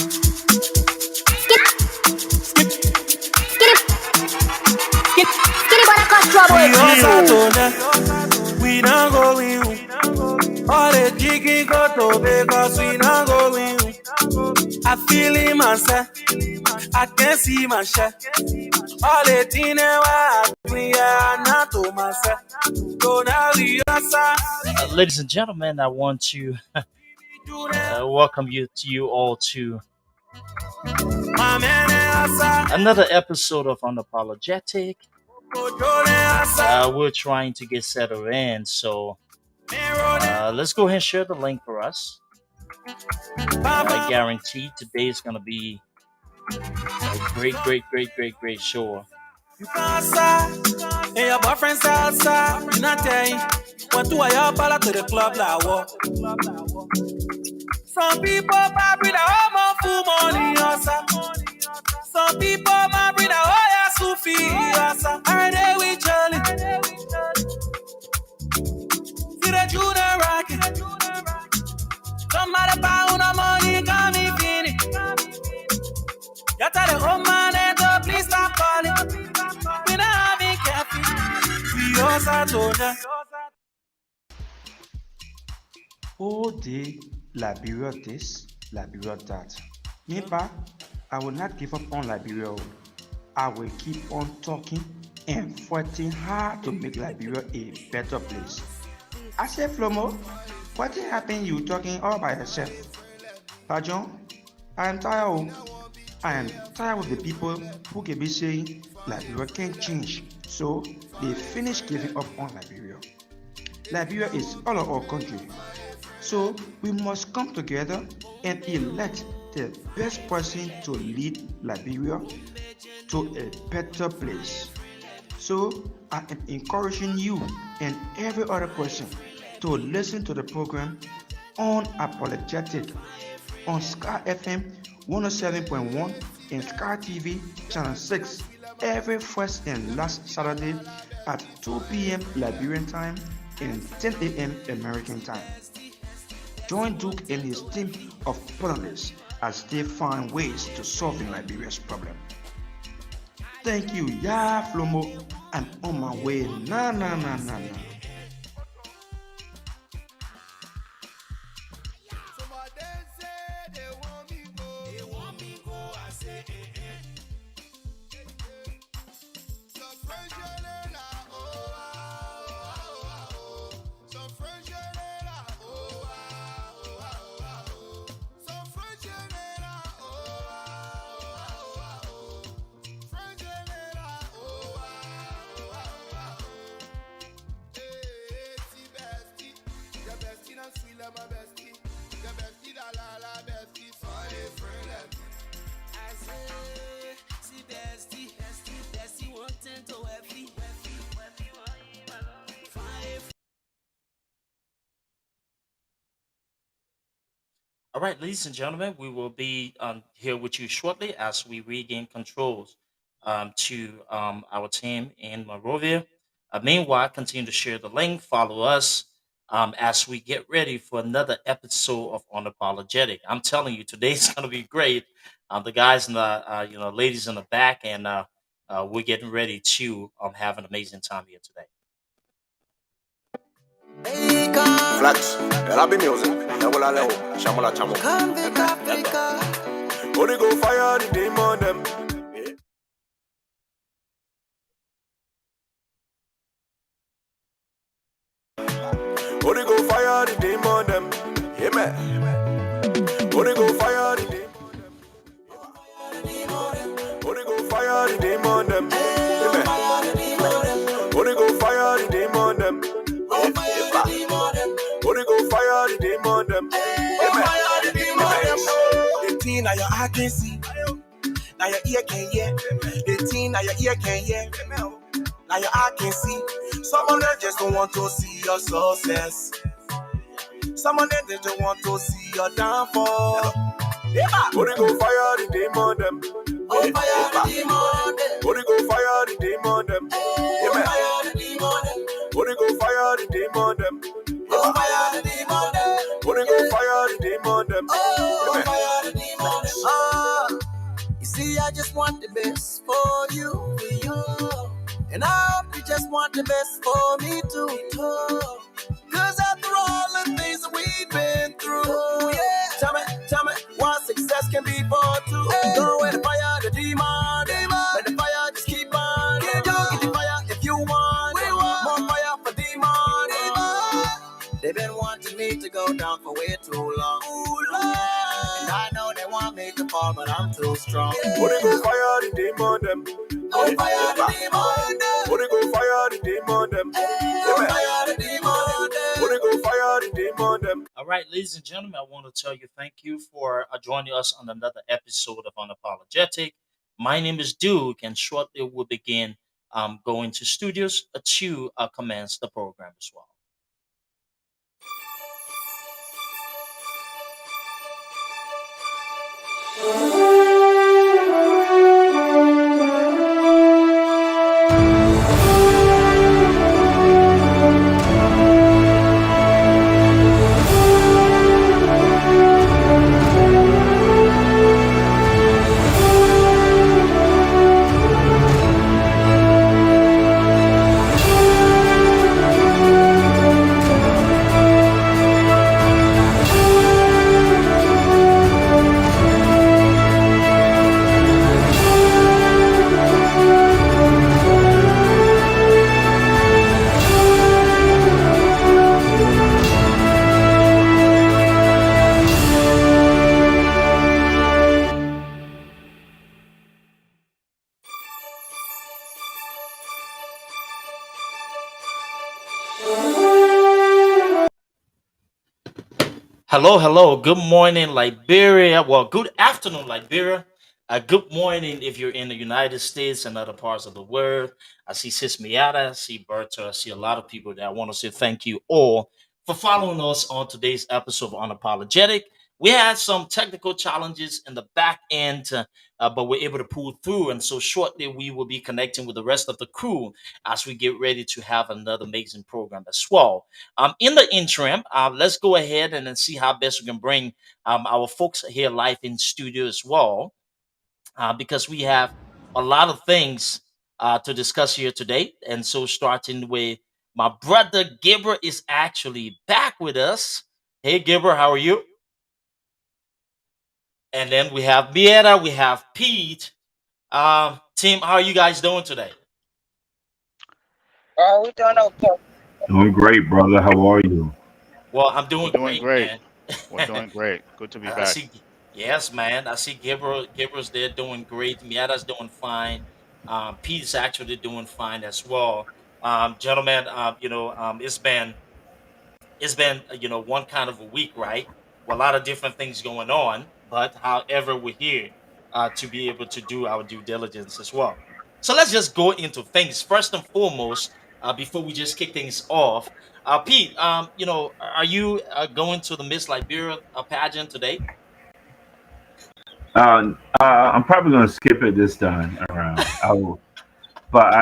We not going. All the jiggy go to because we not going. I feel in myself. I can't see myself. All the things we are not to myself. So now we are. Ladies and gentlemen, I want to welcome you all to another episode of Unapologetic. We're trying to get settled in, so let's go ahead and share the link for us. I guarantee today is going to be a great show. And your boyfriend's outside, you're not telling. Want to your ball to the club like what? Some people probably the home full money, some people probably the whole Sufi, are they with Charlie? See the Judah rocket. Somebody pound of money, got me feeling. You tell the home man, please stop calling. We not having caffeine. We also told them. All day, Liberia this, Liberia that. Never, I will not give up on Liberia. I will keep on talking and fighting hard to make Liberia a better place. I say, Flomo, what happened you talking all by yourself? Pajon, I am tired. I am tired of the people who can be saying Liberia can't change, so they finish giving up on Liberia. Liberia is all of our country, so we must come together and elect the best person to lead Liberia to a better place. So I am encouraging you and every other person to listen to the program Unapologetic on Sky FM 107.1 and Sky TV Channel 6 every first and last Saturday at 2 p.m. Liberian time and 10 a.m. American time. Join Duke and his team of panelists as they find ways to solve Liberia's problem. Thank you, Flomo. I'm on my way. Nah. All right, ladies and gentlemen, we will be here with you shortly as we regain controls to our team in Monrovia. Meanwhile, continue to share the link, follow us as we get ready for another episode of Unapologetic. I'm telling you, today's going to be great. The guys and the ladies in the back, and we're getting ready to have an amazing time here today. Flax, Rabbi music, Yabola Leo, Shamola Chamo. Holy go fire the demon them. Holy go fire the demon them. Amen. Holy go fire the demon them. Holy go fire the demon them. Amen. Holy go fire the demon them. Holy go fire the demon them. Fire the demon them. The thing now your eye can see, now your ear can hear. The thing now your ear can hear, now your eye can see. Some of them just don't want to see your success. Some of them they just want to see your downfall. Holy go fire the demon them. Fire the demon them. Holy go fire the demon them. Fire the demon them. Holy go fire the demon them. Fire the demon them. Holy go fire the demon them. Fire the demon them. want the best for me too. Cause after all the things that we've been through, yeah. Tell me what success can be for two. Go with the fire, the demon. Let the fire just keep on. Get the fire if you want. More fire for demon. They've been wanting me to go down for way too long. And I know they want me to fall, but I'm too strong. Holy go fire the demon them. Oh, fire the demon. Holy go fire the demon them. Oh, fire the demon. Holy go fire the demon them. All right, ladies and gentlemen, I want to tell you thank you for joining us on another episode of Unapologetic. My name is Duke, and shortly we'll begin going to studios to commence the program as well. Hello, hello. Good morning, Liberia. Well, good afternoon, Liberia. Good morning if you're in the United States and other parts of the world. I see Sis Miata, I see Berta, I see a lot of people that I want to say thank you all for following us on today's episode of Unapologetic. We had some technical challenges in the back end, but we're able to pull through. And so shortly, we will be connecting with the rest of the crew as we get ready to have another amazing program as well. In the interim, let's go ahead and then see how best we can bring our folks here live in studio as well, because we have a lot of things to discuss here today. And so, starting with my brother Gibber is actually back with us. Hey, Gibber, how are you? And then we have Bieta, we have Pete. Team, how are you guys doing today? Oh, we doing okay. Doing great, brother. How are you? Well, I'm We're doing doing great, great. man. We're doing great. Good to be I back. see. Yes, man. I see Gabriel's there doing great. Miata's doing fine. Pete's actually doing fine as well. Gentlemen, it's been one kind of a week, right? With a lot of different things going on, but however, we're here to be able to do our due diligence as well. So let's just go into things first and foremost. Before we just kick things off, Pete, are you going to the Miss Liberia pageant today? I'm probably going to skip it this time around.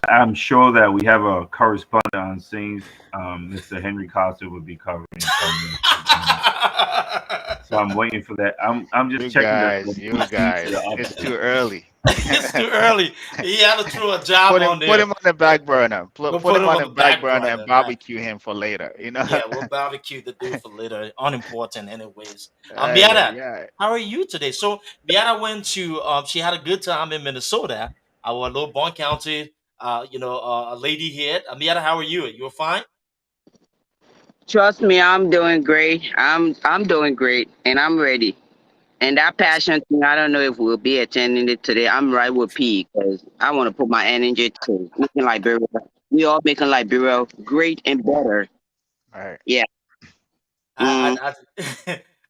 I'm sure that we have a correspondent on scenes. Mr. Henry Costa will be covering it. So I'm waiting for that. I'm just You checking guys, the you seats that guys, are up it's there. too early. It's too early. He had to throw a job on Put there. him on the back burner. We'll Put put him him on on the the back back burner and burner. barbecue him for later. You know. Yeah, we'll barbecue the dude for later. Unimportant, anyways. Ay, Miata, ay, ay. how are you today? So Miata went to. She had a good time in Minnesota, our little Bond County. A lady here. Miata, how are you? You were fine. Trust me, I'm doing great. I'm doing great, and I'm ready. And that That's passion thing, I don't know if we'll be attending it today. I'm right with P because I want to put my energy to making Liberia. We all making Liberia great and better. All right. Yeah. Mm.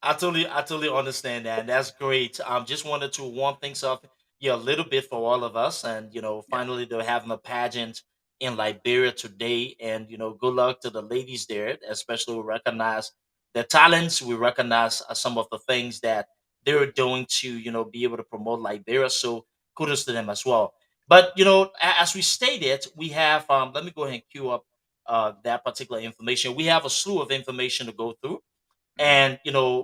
I totally understand that. And that's great. Just wanted to warm things up, yeah, a little bit for all of us, and Yeah. finally they're having a pageant in Liberia today, and good luck to the ladies there. Especially we recognize their talents. We recognize some of the things that they're doing to be able to promote Liberia. So kudos to them as well. But as we stated, we have. Let me go ahead and queue up that particular information. We have a slew of information to go through, Hmm. and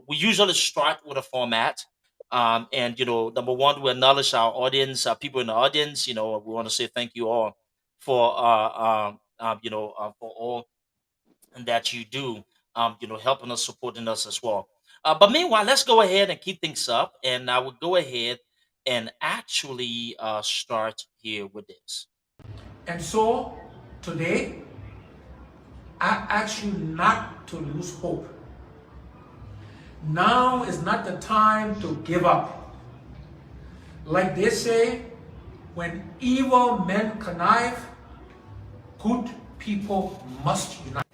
we usually start with a format. And number one, we acknowledge our audience, people in the audience. We want to say thank you all for for all that you do, helping us, supporting us as well. But meanwhile, let's go ahead and keep things up, and I will go ahead and actually start here with this. And so today, I ask you not to lose hope. Now is not the time to give up. Like they say, when evil men connive, good people must unite.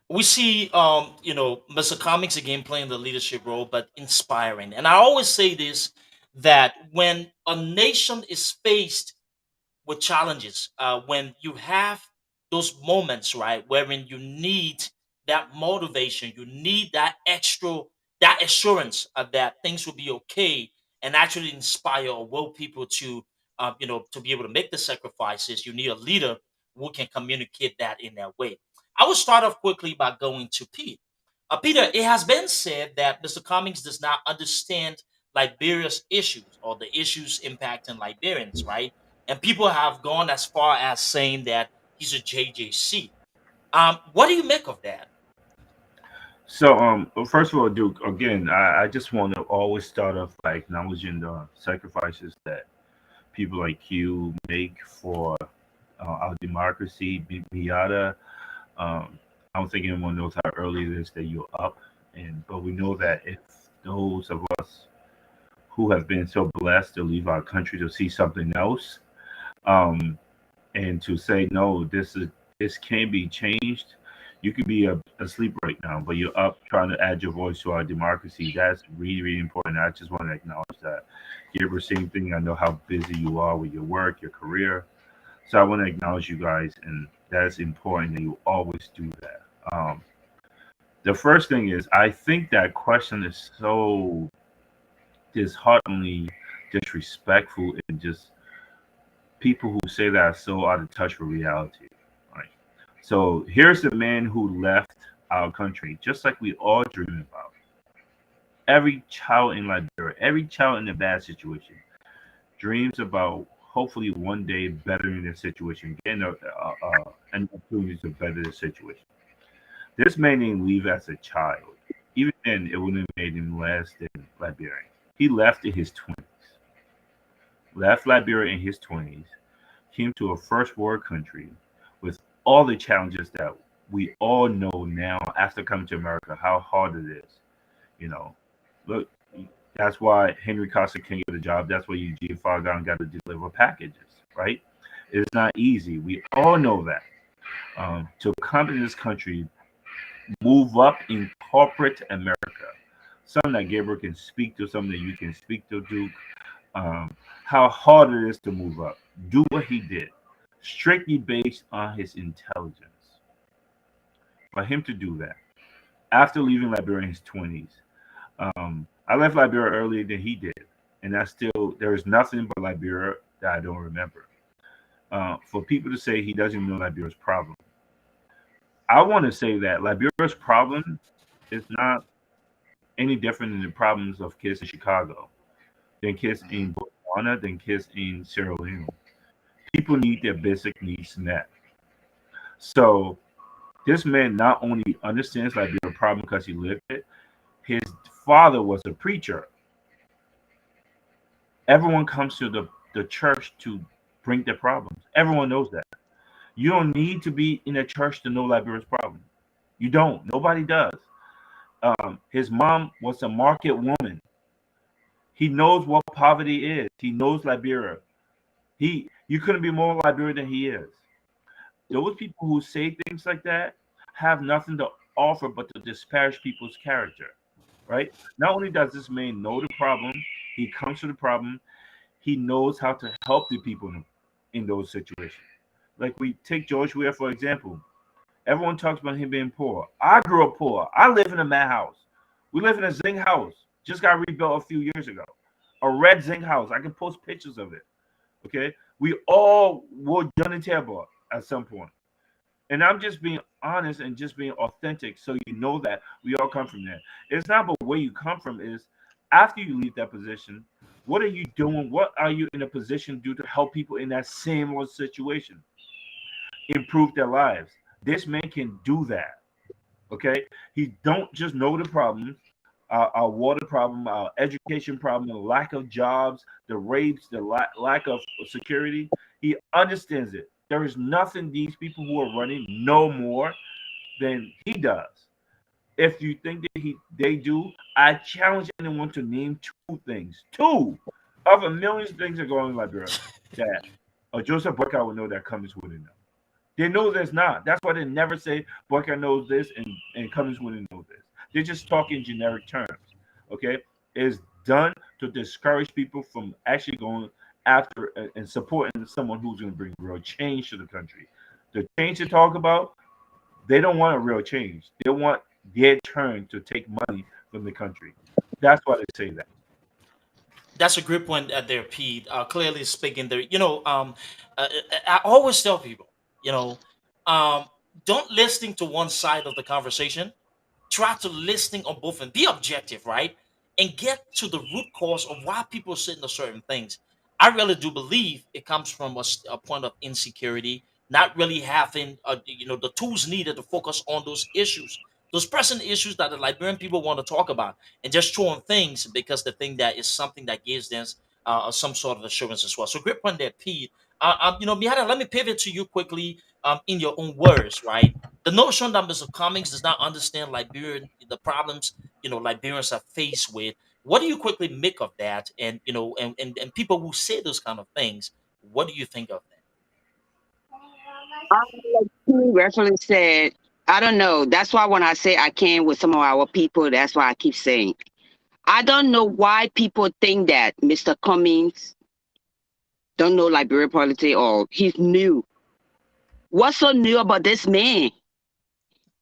We see, Mr. Comics again playing the leadership role, but inspiring. And I always say this, that when a nation is faced with challenges, when you have those moments, right, wherein you need that motivation, you need that extra, that assurance that things will be okay, and actually inspire or will people to, to be able to make the sacrifices. You need a leader who can communicate that in that way. I will start off quickly by going to Pete. Peter, it has been said that Mr. Cummings does not understand Liberia's issues or the issues impacting Liberians, right? And people have gone as far as saying that he's a JJC. What do you make of that? So, well, first of all, Duke, again, I just want to always start off by acknowledging the sacrifices that people like you make for our democracy, Miata. I don't think anyone knows how early it is that you're up, but we know that if those of us who have been so blessed to leave our country to see something else, um, and to say no, this can be changed. You could be asleep right now, but you're up trying to add your voice to our democracy. That's really, really important. I just want to acknowledge that. Gabriel, same thing. I know how busy you are with your work, your career. So I want to acknowledge you guys, and that's important that you always do that. The first thing is, I think that question is so dishearteningly disrespectful, and just people who say that are so out of touch with reality. Right. So here's the man who left our country, just like we all dream about. Every child in Liberia, every child in a bad situation, dreams about hopefully one day bettering their situation, getting an opportunity to better their situation. This man didn't leave as a child. Even then, it wouldn't have made him less than Liberian. He left in his 20s. Left Liberia in his 20s, came to a first world country with all the challenges that we all know now after coming to America, how hard it is. You know, look, that's why Henry Costa can't get a job. That's why Eugene Fargon got to deliver packages, right? It's not easy. We all know that. To come to this country, move up in corporate America, something that Gabriel can speak to, something that you can speak to, Duke. How hard it is to move up. Do what he did, strictly based on his intelligence. For him to do that, after leaving Liberia in his 20s, I left Liberia earlier than he did, and that's still, there is nothing but Liberia that I don't remember. For people to say he doesn't even know Liberia's problem, I want to say that Liberia's problem is not any different than the problems of kids in Chicago, than kids in Botswana, than kids in Sierra Leone. People need their basic needs met. So this man not only understands Liberia's problem because he lived it, his father was a preacher. Everyone comes to the church to bring their problems. Everyone knows that. You don't need to be in a church to know Liberia's problem. You don't. Nobody does. His mom was a market woman. He knows what poverty is. He knows Liberia. You couldn't be more Liberian than he is. Those people who say things like that have nothing to offer but to disparage people's character, right? Not only does this man know the problem, he comes to the problem. He knows how to help the people in those situations. Like we take George Weah, for example. Everyone talks about him being poor. I grew up poor. I live in a mat house. We live in a zinc house. Just got rebuilt a few years ago. A red zinc house. I can post pictures of it. Okay? We all were done in terrible at some point. And I'm just being honest and just being authentic so you know that we all come from there. It's not about where you come from, is after you leave that position, what are you doing? What are you in a position to do to help people in that same situation? improve their lives. This man can do that. Okay, he don't just know the problems, our water problem, our education problem, the lack of jobs, the rapes, the lack of security. He understands it. There is nothing these people who are running know more than he does. If you think that they do, I challenge anyone to name two things, two of a million things that go on in Liberia that Joseph Boyka would know that Cummings wouldn't know. They know there's not. That's why they never say Boyka knows this and Cummings wouldn't know this. They just talk in generic terms. Okay, it's done to discourage people from actually going after and supporting someone who's going to bring real change to the country. The change to talk about, they don't want a real change. They want their turn to take money from the country. That's why they say that. That's a great point there, Pete. Clearly speaking, there. I always tell people, you know, um, don't listening to one side of the conversation. Try to listening on both and be objective, right? And get to the root cause of why people say the certain things. I really do believe it comes from a point of insecurity, not really having the tools needed to focus on those issues, those pressing issues that the Liberian people want to talk about, and just throwing things because they think that is something that gives them some sort of assurance as well. So great point there, Pete. Mihara, let me pivot to you quickly in your own words, right? The notion that Mr. Cummings does not understand Liberian the problems Liberians are faced with. What do you quickly make of that? And and people who say those kind of things, what do you think of that? Like King rightfully said, I don't know. That's why when I say I can with some of our people, that's why I keep saying I don't know why people think that Mr. Cummings don't know Liberian politics or he's new. What's so new about this man?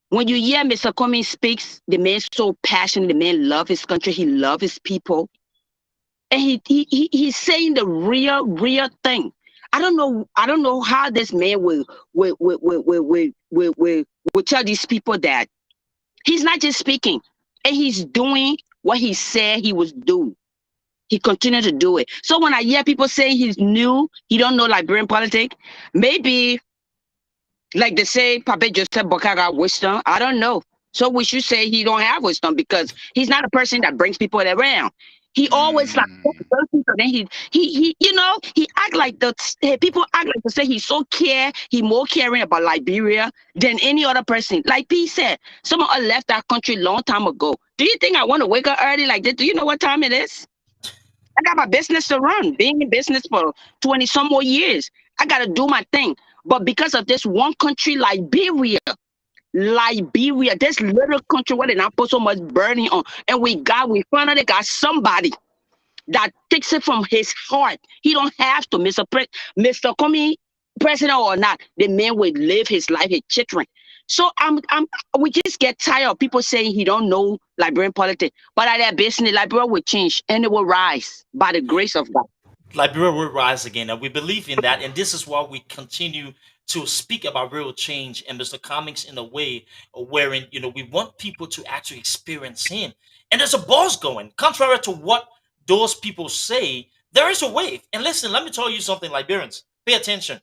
When you hear Mr. Cummings speaks, the man's so passionate. The man love his country. He love his people, and he's saying the real thing. I don't know. I don't know how this man will tell these people that he's not just speaking, and he's doing what he said he was doing. He continued to do it. So when I hear people saying he's new, he don't know Liberian politics, maybe like they say, Papa Joseph Boka got wisdom. I don't know. So we should say he don't have wisdom because he's not a person that brings people around. He always like Mm. then he act like people act like to say he's so he more caring about Liberia than any other person. Like P said, someone left that country long time ago. Do you think I want to wake up early like this? Do you know what time it is? I got my business to run. Being in business for 20 some more years. I gotta do my thing. But because of this one country, Liberia, this little country where they not put so much burning on, and we finally got somebody that takes it from his heart. He don't have to, Mr. Comey, president or not, the man will live his life, his children. So we just get tired of people saying he don't know Liberian politics, but at their business, Liberia will change and it will rise by the grace of God. Liberia will rise again, and we believe in that. And this is why we continue to speak about real change and Mr. Comics in a way wherein we want people to actually experience him. And there's a buzz going, contrary to what those people say. There is a wave. And listen, let me tell you something, Liberians. Pay attention.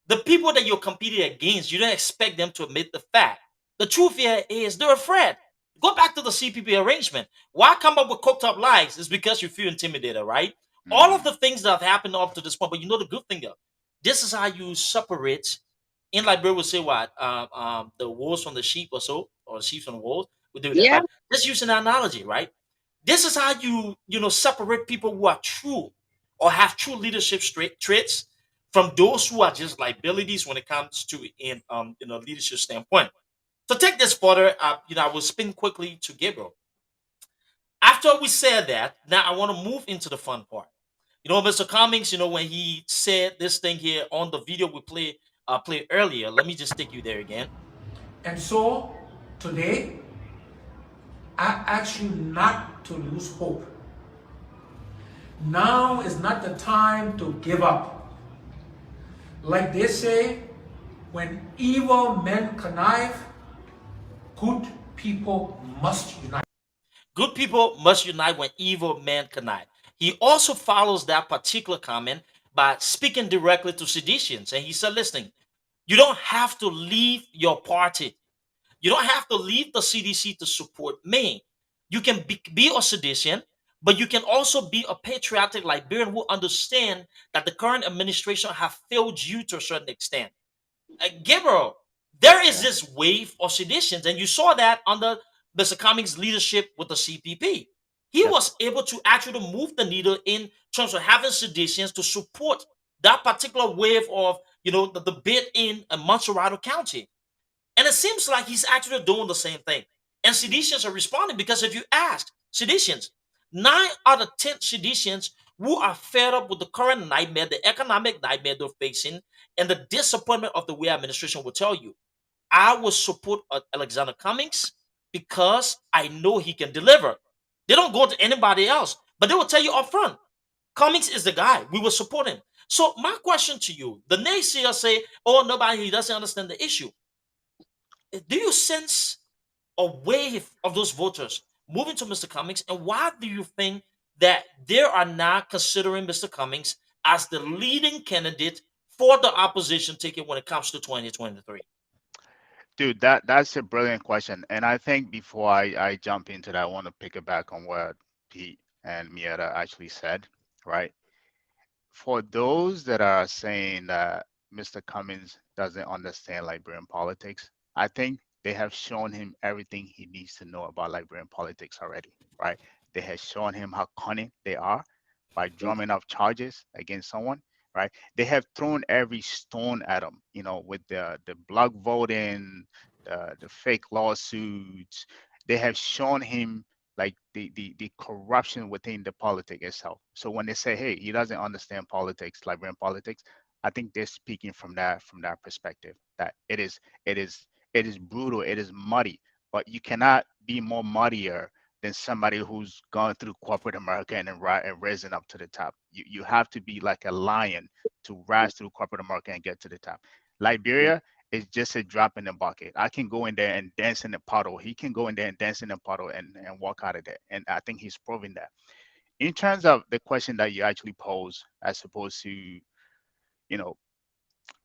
The people that you're competing against, you don't expect them to admit the fact. The truth here is they're afraid. Go back to the CPP arrangement. Why come up with cooked up lies? It's because you feel intimidated, right? All of Mm. the things that have happened up to this point, but you know the good thing though. This is how you separate. In Liberia, we say what the wolves from the sheep or so, or the sheep from the wolves. We do that, Yeah, but just using an analogy, right? This is how you separate people who are true or have true leadership traits from those who are just liabilities when it comes to leadership standpoint. So take this further. I will spin quickly to Gabriel. After we said that, now I want to move into the fun part. Mr. Cummings, when he said this thing here on the video we played earlier. Let me just take you there again. And so today, I ask you not to lose hope. Now is not the time to give up. Like they say, when evil men connive, good people must unite. Good people must unite when evil men connive. He also follows that particular comment by speaking directly to seditians. And he said, listen, You don't have to leave your party. You don't have to leave the CDC to support me. You can be a sedition, but you can also be a patriotic Liberian who understand that the current administration have failed you to a certain extent. Gabriel, there is Yeah. this wave of seditions, and you saw that under Mr. Cummings' leadership with the CPP. He Yep. was able to actually move the needle in terms of having seditions to support that particular wave of, the debate in Montserrat County. And it seems like he's actually doing the same thing. And seditions are responding because if you ask seditions, 9 out of 10 seditions who are fed up with the current nightmare, the economic nightmare they're facing, and the disappointment of the way administration will tell you, I will support Alexander Cummings because I know he can deliver. They don't go to anybody else, but they will tell you up front, Cummings is the guy. We will support him. So my question to you, the naysayers say, oh, nobody, he doesn't understand the issue. Do you sense a wave of those voters moving to Mr. Cummings? And why do you think that they are now considering Mr. Cummings as the leading candidate for the opposition ticket when it comes to 2023? Dude, that's a brilliant question. And I think before I jump into that, I want to pick it back on what Pete and Mieta actually said, right? For those that are saying that Mr. Cummings doesn't understand Liberian politics, I think they have shown him everything he needs to know about Liberian politics already, right? They have shown him how cunning they are by drumming up charges against someone, right? They have thrown every stone at him, with the block voting, the fake lawsuits. They have shown him like the corruption within the politic itself. So when they say, hey, he doesn't understand politics, Liberian politics, I think they're speaking from that perspective that it is brutal, it is muddy, but you cannot be more muddier than somebody who's gone through corporate America and risen up to the top. You have to be like a lion to rise through corporate America and get to the top. Liberia is just a drop in the bucket. I can go in there and dance in the puddle. He can go in there and dance in the puddle and walk out of there. And I think he's proving that. In terms of the question that you actually pose, as opposed to,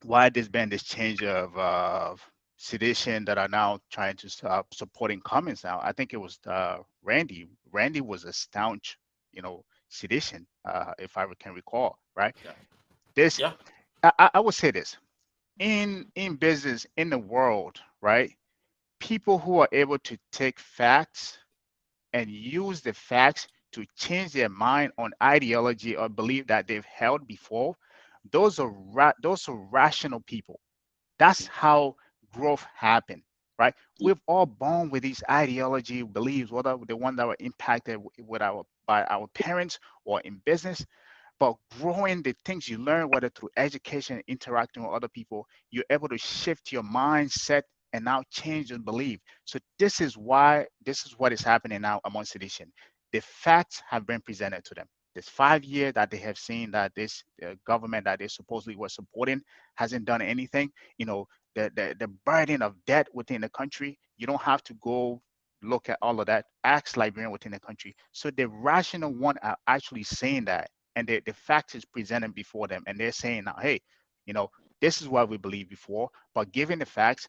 why there's been this change of sedition that are now trying to stop supporting Cummings now. I think it was Randy. Randy was a staunch, sedition, if I can recall, right? Yeah. This, Yeah. I would say this in business in the world, right? People who are able to take facts and use the facts to change their mind on ideology or belief that they've held before, those are rational people. That's how growth happened, right? We've all born with these ideology beliefs, whether the one that were impacted with our by our parents or in business. But growing the things you learn, whether through education, interacting with other people, you're able to shift your mindset and now change your belief. So this is what is happening now among sedition. The facts have been presented to them. This 5 year that they have seen that this government that they supposedly were supporting hasn't done anything. The burden of debt within the country. You don't have to go look at all of that. Ask Liberian within the country. So the rational one are actually saying that, and the fact is presented before them, and they're saying now, hey, this is what we believed before, but given the facts,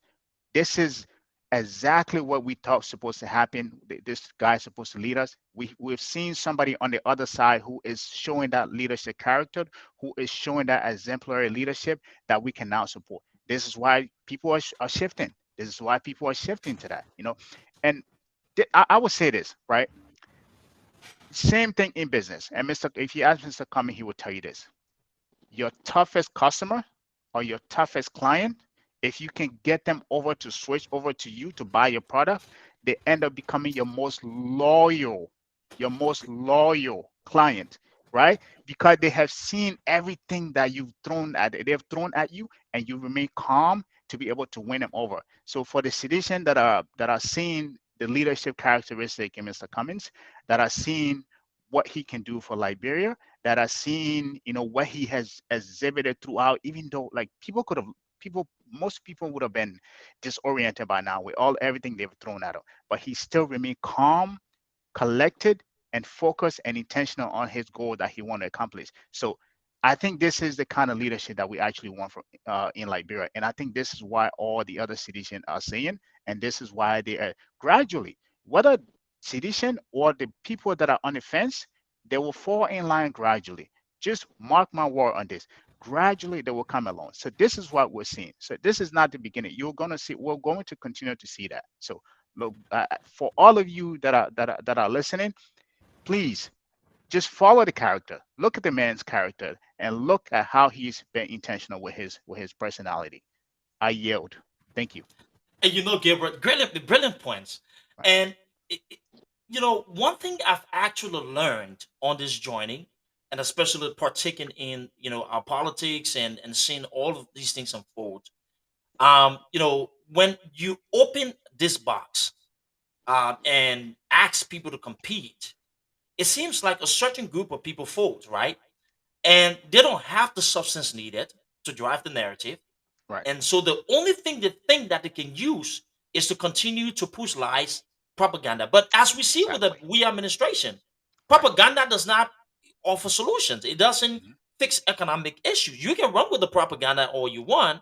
this is exactly what we thought was supposed to happen. This guy is supposed to lead us. We've seen somebody on the other side who is showing that leadership character, who is showing that exemplary leadership that we can now support. This is why people are shifting. This is why people are shifting to that. And I would say this, right? Same thing in business. And if you ask Mr. Cumming, he will tell you this: your toughest customer or your toughest client, if you can get them over to switch over to you to buy your product, they end up becoming your most loyal client, right? Because they have seen everything that they've thrown at you, and you remain calm to be able to win them over. So for the sedition that are seeing the leadership characteristic in Mr. Cummings, that are seeing what he can do for Liberia, that are seeing, what he has exhibited throughout, even though like most people would have been disoriented by now with everything they've thrown at him, but he still remained calm, collected, and focused and intentional on his goal that he want to accomplish. So I think this is the kind of leadership that we actually want from in Liberia, and I think this is why all the other citizens are saying, and this is why they are gradually, whether citizen or the people that are on the fence, they will fall in line gradually. Just mark my word on this. Gradually, they will come along. So this is what we're seeing. So this is not the beginning. You're going to see. We're going to continue to see that. So look, for all of you that are listening, please just follow the character. Look at the man's character and look at how he's been intentional with his personality. I yield. Thank you. And Gabriel, brilliant points. Right. And one thing I've actually learned on this journey, and especially partaking in our politics and seeing all of these things unfold. When you open this box and ask people to compete, it seems like a certain group of people fold, right? And they don't have the substance needed to drive the narrative. Right. And so the only thing they think that they can use is to continue to push lies, propaganda. But as we see with the Exactly. we administration, Right. propaganda does not offer solutions. It doesn't Mhm. fix economic issues. You can run with the propaganda all you want,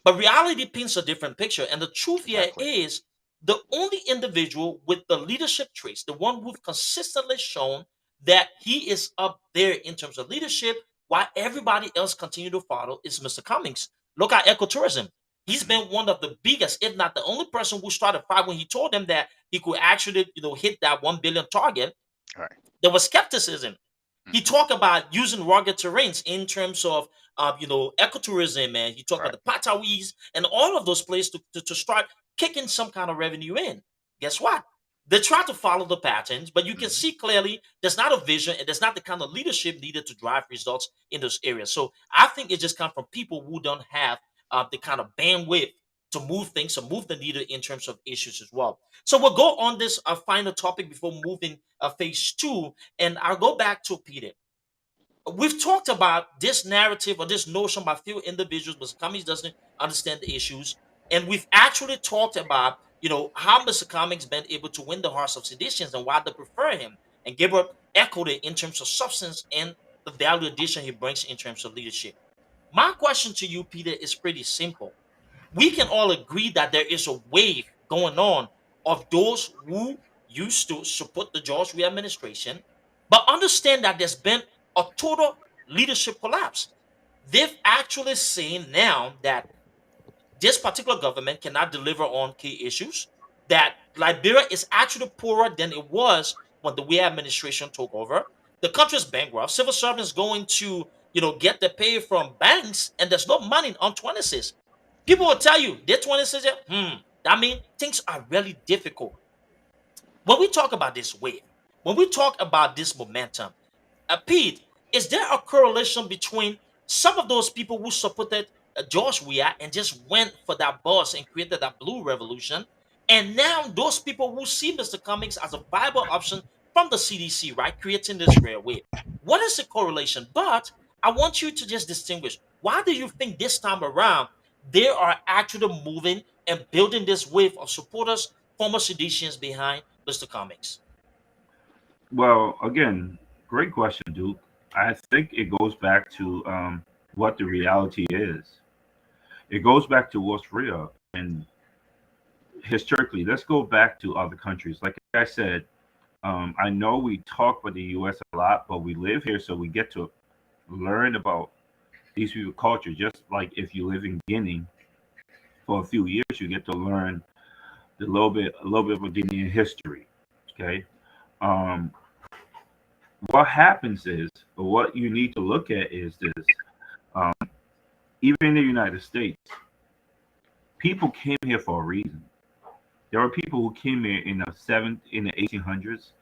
but reality paints a different picture. And the truth here Exactly. is the only individual with the leadership traits, the one who've consistently shown that he is up there in terms of leadership, while everybody else continue to follow, is Mr. Cummings. Look at ecotourism. He's Mhm. been one of the biggest, if not the only person who started fight when he told them that he could actually, hit that 1 billion target. Right. There was skepticism. He Mhm. talked about using rugged terrains in terms of, ecotourism, and he talked Right. about the Patawis and all of those places to start kicking some kind of revenue in. Guess what? They try to follow the patterns, but you can Mhm. see clearly there's not a vision and there's not the kind of leadership needed to drive results in those areas. So I think it just comes from people who don't have the kind of bandwidth to move things, to move the needle in terms of issues as well. So we'll go on this final topic before moving phase two, and I'll go back to Peter. We've talked about this narrative or this notion by few individuals, but Cummings doesn't understand the issues. And we've actually talked about, how Mr. Cummings been able to win the hearts of seditions and why they prefer him. And Gabriel echoed it in terms of substance and the value addition he brings in terms of leadership. My question to you, Peter, is pretty simple. We can all agree that there is a wave going on of those who used to support the George W. administration, but understand that there's been a total leadership collapse. They've actually seen now that this particular government cannot deliver on key issues, that Liberia is actually poorer than it was when the Weah administration took over. The country's bankrupt. Civil servants going to, get their pay from banks, and there's no money on 26. People will tell you, their 26, that means things are really difficult. When we talk about this wave, when we talk about this momentum, Pete, is there a correlation between some of those people who supported George Weah and just went for that buzz and created that blue revolution, and now those people who see Mr. Cummings as a viable option from the CDC, right, creating this rare wave? What is the correlation? But I want you to just distinguish. Why do you think this time around they are actually moving and building this wave of supporters, former seditians behind Mr. Cummings? Well, again, great question, Duke. I think it goes back to what the reality is. It goes back to what's real. And historically, let's go back to other countries. Like I said, I know we talk about the U.S. a lot, but we live here, so we get to learn about these people's culture. Just like if you live in Guinea for a few years, you get to learn a little bit of Guinean history. Okay, um, what happens is, or what you need to look at is this. Um, Even in the United States, people came here for a reason. There are people who came here in the 1800s,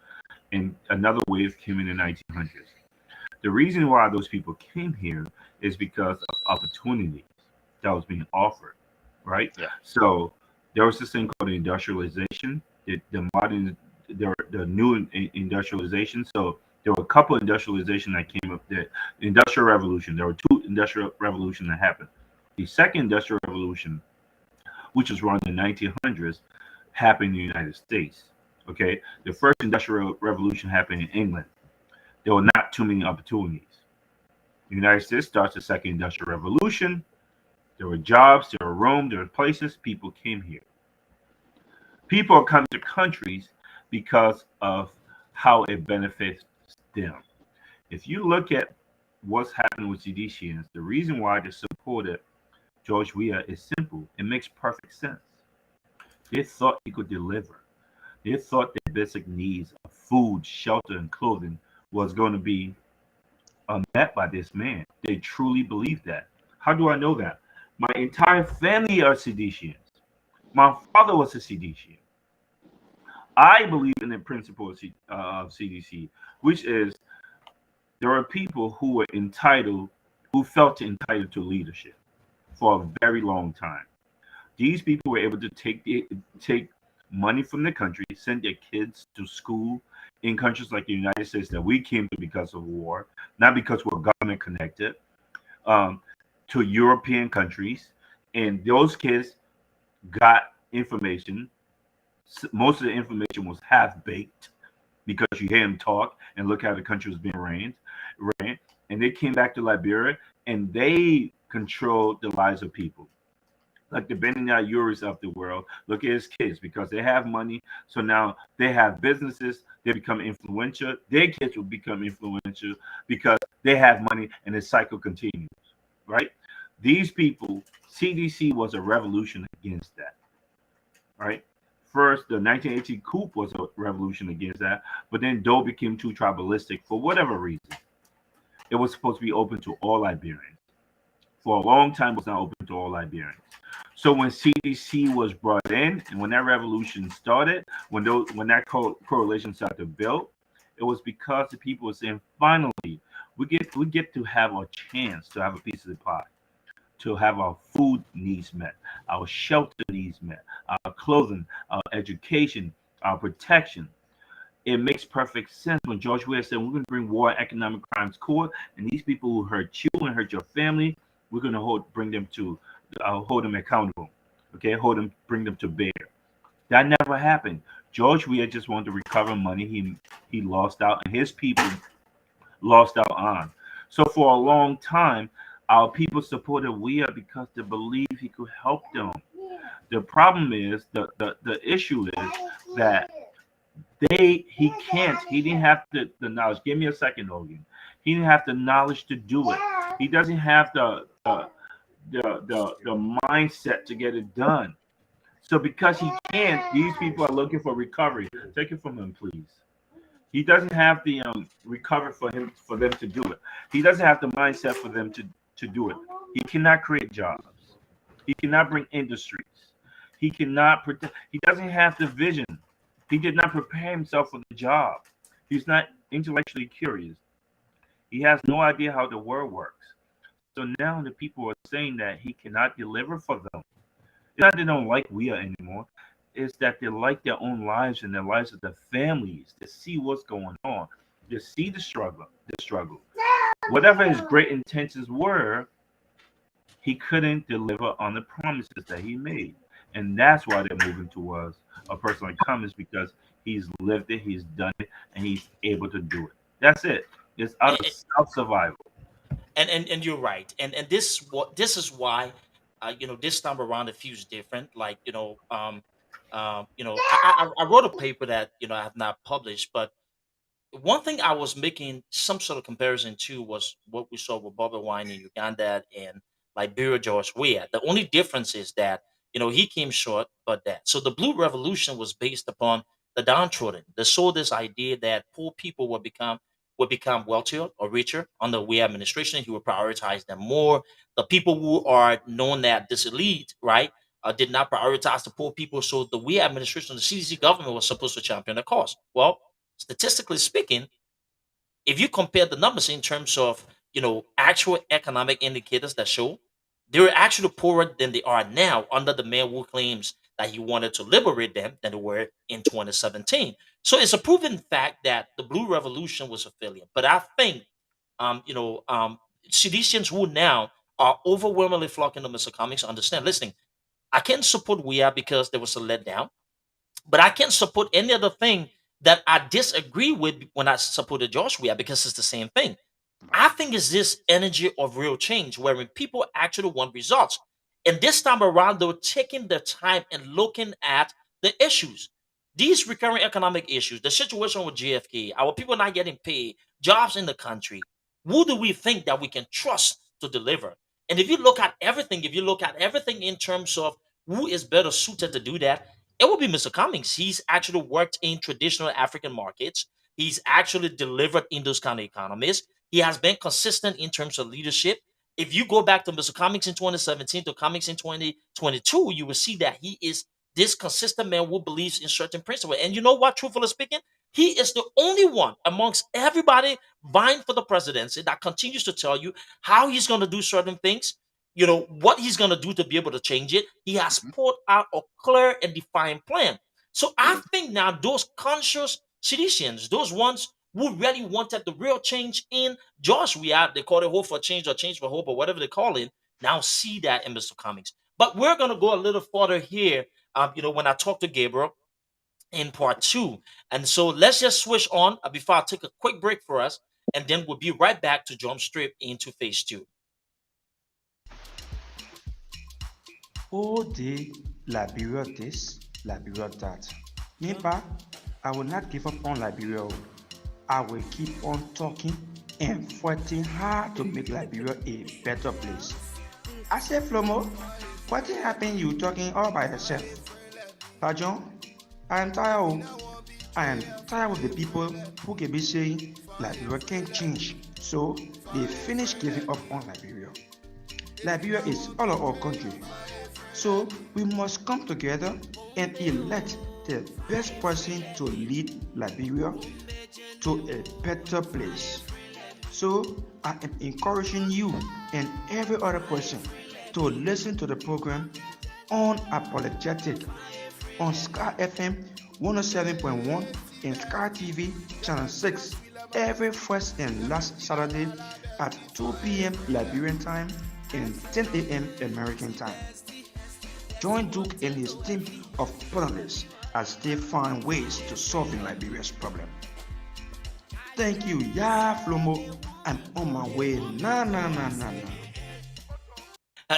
and another wave came in the 1900s. The reason why those people came here is because of opportunities that was being offered, right? Yeah. So there was this thing called industrialization, the modern, the new industrialization. So there were a couple industrialization that came up. The industrial revolution. There were two industrial revolutions that happened. The second industrial revolution, which was around the 1900s, happened in the United States. Okay, the first industrial revolution happened in England. There were not too many opportunities. The United States starts the second industrial revolution. There were jobs, there were room, there were places. People came here. People come to countries because of how it benefits them. If you look at what's happening with CDCIANS, the reason why they supported George Weah is simple. It makes perfect sense. They thought he could deliver. They thought their basic needs of food, shelter, and clothing was going to be met by this man. They truly believed that. How do I know that? My entire family are CDCIANS. My father was a CDCIAN. I believe in the principle of CDC, which is there are people who were entitled, who felt entitled to leadership for a very long time. These people were able to take money from the country, send their kids to school in countries like the United States that we came to because of war, not because we're government connected, to European countries, and those kids got information. Most of the information was half baked because you hear them talk and look how the country was being ran. And they came back to Liberia and they controlled the lives of people. Like the Benin Uris of the world, look at his kids because they have money. So now they have businesses, they become influential. Their kids will become influential because they have money and the cycle continues, right? These people, CDC was a revolution against that, right? First, the 1918 coup was a revolution against that, but then Doe became too tribalistic for whatever reason. It was supposed to be open to all Liberians. For a long time, it was not open to all Liberians. So when CDC was brought in, and when that revolution started, when that correlation started to build, it was because the people were saying, finally, we get to have a chance to have a piece of the pie, to have our food needs met, our shelter needs met, our clothing, our education, our protection. It makes perfect sense when George Weah said, we're going to bring war and economic crimes court, and these people who hurt you and hurt your family, we're going to hold them accountable. Okay, bring them to bear. That never happened. George Weah just wanted to recover money he lost out, and his people lost out on. So for a long time, our people supported Weah because they believed he could help them. The problem is the issue is that he didn't have the knowledge. Give me a second, Hogan. He didn't have the knowledge to do it. He doesn't have the mindset to get it done. So because he can't, these people are looking for recovery. Take it from him, please. He doesn't have the recovery for them to do it. He doesn't have the mindset for them to do it. He cannot create jobs. He cannot bring industries. He cannot protect. He doesn't have the vision. He did not prepare himself for the job. He's not intellectually curious. He has no idea how the world works. So now the people are saying that he cannot deliver for them. It's not that they don't like Weah anymore. It's that they like their own lives and their lives of their families. They see what's going on. They see the struggle. Whatever his great intentions were, he couldn't deliver on the promises that he made. And that's why they're moving towards a person like Cummings, because he's lived it, he's done it, and he's able to do it. That's it. It's out of self-survival. And you're right. And this is why this time around it feels different. Like I wrote a paper that I have not published, but one thing I was making some sort of comparison to was what we saw with Bobby Wine in Uganda and Liberia, George Weah. The only difference is that he came short, but that so the Blue Revolution was based upon the downtrodden. They saw this idea that poor people would become wealthier or richer under Weah administration. He would prioritize them more. The people who are known that this elite, right, did not prioritize the poor people. So the Weah administration, the CDC government was supposed to champion the cause. Well, statistically speaking, if you compare the numbers in terms of actual economic indicators that show they're actually poorer than they are now under the man who claims that he wanted to liberate them than they were in 2017. So it's a proven fact that the Blue Revolution was a failure. But I think Seditians who now are overwhelmingly flocking to Mr. Comics understand. Listen, I can't support We Are because there was a letdown, but I can't support any other thing that I disagree with when I supported Josh Weah because it's the same thing. I Right. think it's this energy of real change wherein people actually want results. And this time around, they're taking the time and looking at the issues. These recurring economic issues, the situation with JFK, our people not getting paid, jobs in the country. Who do we think that we can trust to deliver? And if you look at everything in terms of who is better suited to do that, it will be Mr. Cummings. He's actually worked in traditional African markets. He's actually delivered in those kind of economies. He has been consistent in terms of leadership. If you go back to Mr. Comics in 2017 to Comics in 2022, you will see that he is this consistent man who believes in certain principles. And you know what, truthfully speaking, he is the only one amongst everybody vying for the presidency that continues to tell you how he's going to do certain things, what he's going to do to be able to change it. He has Mhm. put out a clear and defined plan. So I Yes. think now those conscious citizens, those ones who really wanted the real change in Joshua, they call it hope for change or change for hope or whatever they call it, now see that in Mr. Cummings. But we're going to go a little further here, when I talk to Gabriel in part two. And so let's just switch on before I take a quick break for us, and then we'll be right back to jump straight into phase two. All day, Liberia this, Liberia that. Me pa, I will not give up on Liberia. I will keep on talking and fighting hard to make Liberia a better place. I say, Flomo, what happened you talking all by yourself? Pajon, I am tired. I am tired of the people who can be saying Liberia can't change. So they finish giving up on Liberia. Liberia is all of our country. So we must come together and elect the best person to lead Liberia to a better place. So I am encouraging you and every other person to listen to the program Unapologetic on Sky FM 107.1 and Sky TV Channel 6 every first and last Saturday at 2 p.m. Liberian time and 10 a.m. American time. Join Duke and his team of panelists as they find ways to solve Liberia's problem. Thank you, yeah, Flomo. I'm on my way. Nah, nah, nah, nah, nah.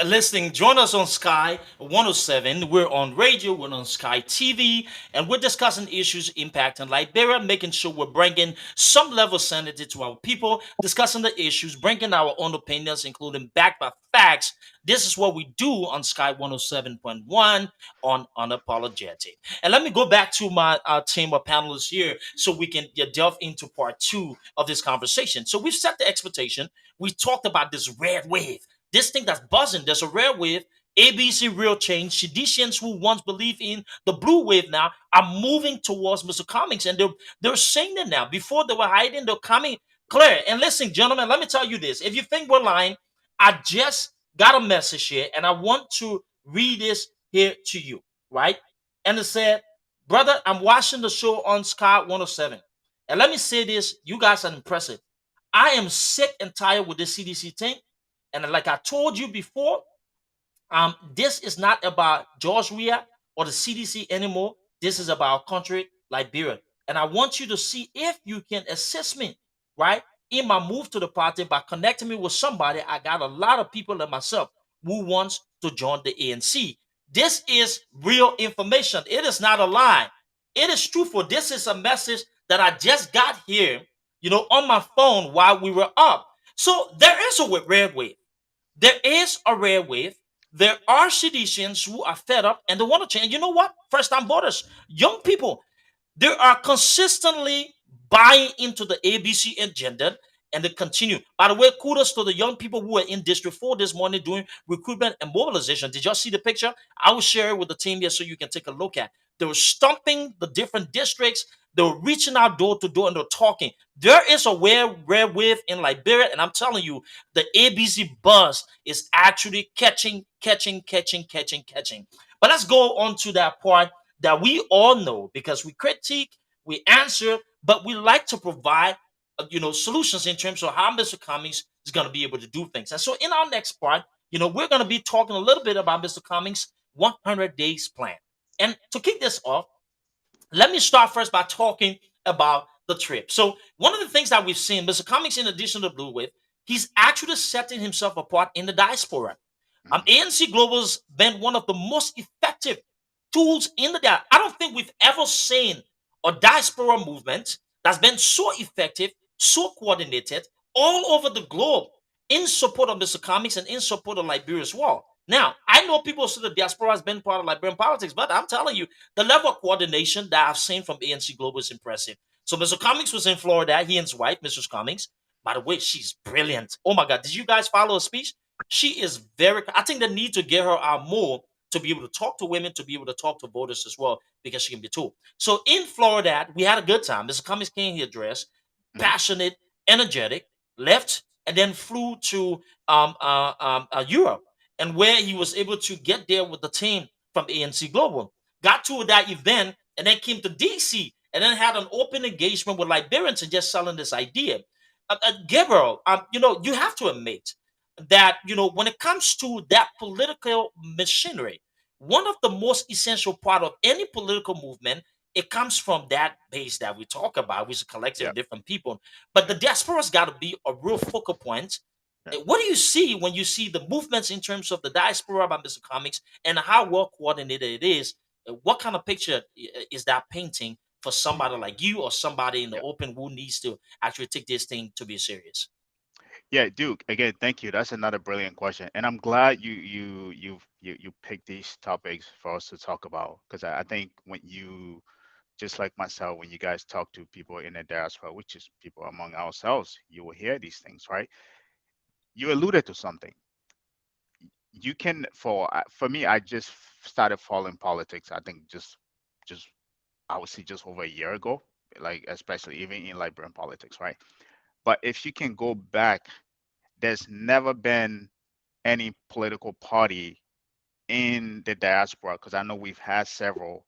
Listening, join us on Sky 107. We're on radio, we're on Sky TV, and we're discussing issues impacting Liberia, making sure we're bringing some level of sanity to our people, discussing the issues, bringing our own opinions, including backed by facts. This is what we do on Sky 107.1 on Unapologetic. And let me go back to my team of panelists here so we can delve into part two of this conversation. So we've set the expectation. We talked about this red wave, this thing that's buzzing. There's a rare wave, ABC real change. Seditians who once believed in the blue wave now are moving towards Mr. Cummings, and they're saying it now. Before they were hiding, they're coming clear. And listen, gentlemen, let me tell you this. If you think we're lying, I just got a message here, and I want to read this here to you, right? And it said, brother, I'm watching the show on Sky 107. And let me say this, you guys are impressive. I am sick and tired with the CDC thing. And like I told you before, this is not about George Weah or the CDC anymore. This is about our country, Liberia. And I want you to see if you can assist me, right, in my move to the party by connecting me with somebody. I got a lot of people like myself who wants to join the ANC. This is real information. It is not a lie. It is truthful. This is a message that I just got here, on my phone while we were up. So there is a red wave. There is a rare wave. There are seditians who are fed up and they want to change. You know what? First time voters, young people, they are consistently buying into the ABC agenda and they continue. By the way, kudos to the young people who are in District 4 this morning doing recruitment and mobilization. Did y'all see the picture? I will share it with the team here so you can take a look at. They were stomping the different districts. They were reaching out door to door and they're talking. There is a rare wave in Liberia, and I'm telling you, the ABC buzz is actually catching. But let's go on to that part that we all know because we critique, we answer, but we like to provide solutions in terms of how Mr. Cummings is going to be able to do things. And so in our next part, we're going to be talking a little bit about Mr. Cummings' 100 days plan. And to kick this off, let me start first by talking about the trip. So one of the things that we've seen, Mr. Cummings, in addition to Blue Wave, he's actually setting himself apart in the diaspora. Mhm. ANC Global's been one of the most effective tools in the diaspora. I don't think we've ever seen a diaspora movement that's been so effective, so coordinated all over the globe in support of Mr. Cummings and in support of Liberia as well. Now, I know people say the diaspora has been part of Liberian politics, but I'm telling you, the level of coordination that I've seen from ANC Global is impressive. So Mr. Cummings was in Florida. He and his wife, Mrs. Cummings. By the way, she's brilliant. Oh my God, did you guys follow her speech? She is very. I think they need to get her out more to be able to talk to women, to be able to talk to voters as well, because she can be too. So in Florida, we had a good time. Mr. Cummings came here dressed, Mhm. passionate, energetic, left, and then flew to Europe, and where he was able to get there with the team from ANC Global. Got to that event, and then came to DC, and then had an open engagement with Liberians and just selling this idea. Gabriel, you have to admit that when it comes to that political machinery, one of the most essential part of any political movement, it comes from that base that we talk about, which is a collective Yeah. of different people. But the Yeah. diaspora's got to be a real focal point. Yeah. What do you see when you see the movements in terms of the diaspora by Mr. Comics and how well coordinated it is? What kind of picture is that painting for somebody like you or somebody in the Yeah. open who needs to actually take this thing to be serious? Yeah, Duke. Again, thank you. That's another brilliant question, and I'm glad you picked these topics for us to talk about, because I think when you, just like myself, when you guys talk to people in the diaspora, which is people among ourselves, you will hear these things, right? You alluded to something. You can, for me, I just started following politics. I think just I would say just over a year ago, like especially even in Liberian politics, right? But if you can go back, there's never been any political party in the diaspora, because I know we've had several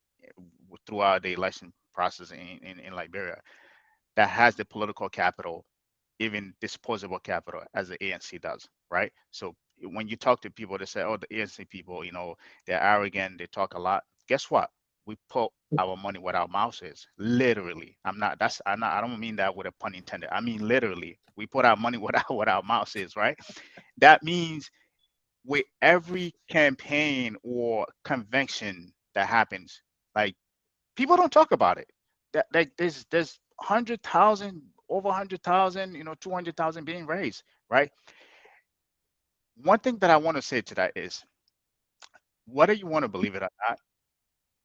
throughout the election process in Liberia, that has the political capital, even disposable capital, as the ANC does, right? So when you talk to people, they say, "Oh, the ANC people, they're arrogant, they talk a lot." Guess what? We put our money where our mouth is. Literally, I'm not. That's. I'm not. I don't mean that with a pun intended. I mean literally. We put our money where our mouth is, right? That means with every campaign or convention that happens, like, people don't talk about it. That, like, there's 100,000, over 100,000, 200,000 being raised, right? One thing that I want to say to that is, whether you want to believe it or not,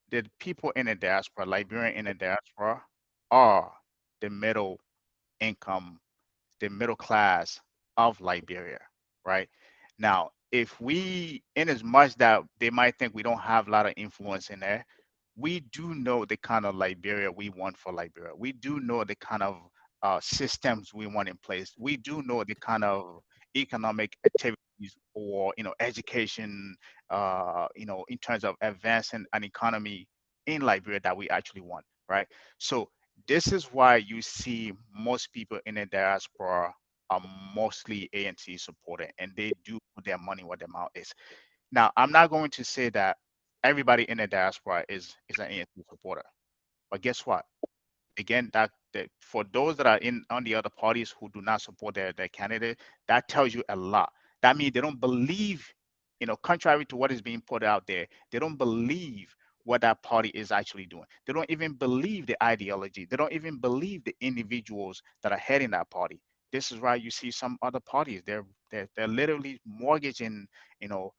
the people in the diaspora, Liberian in the diaspora, are the middle income, the middle class of Liberia, right? Now, if we, in as much that they might think we don't have a lot of influence in there, we do know the kind of Liberia we want for Liberia. We do know the kind of systems we want in place. We do know the kind of economic activities, or education, in terms of advancing an economy in Liberia that we actually want, right? So this is why you see most people in the diaspora are mostly ANC supported, and they do put their money where their mouth is. Now, I'm not going to say that everybody in the diaspora is an ANC supporter, but guess what? Again, that for those that are in on the other parties who do not support their candidate, that tells you a lot. That means they don't believe, contrary to what is being put out there, they don't believe what that party is actually doing. They don't even believe the ideology. They don't even believe the individuals that are heading that party. This is why you see some other parties. They're literally mortgaging, you know,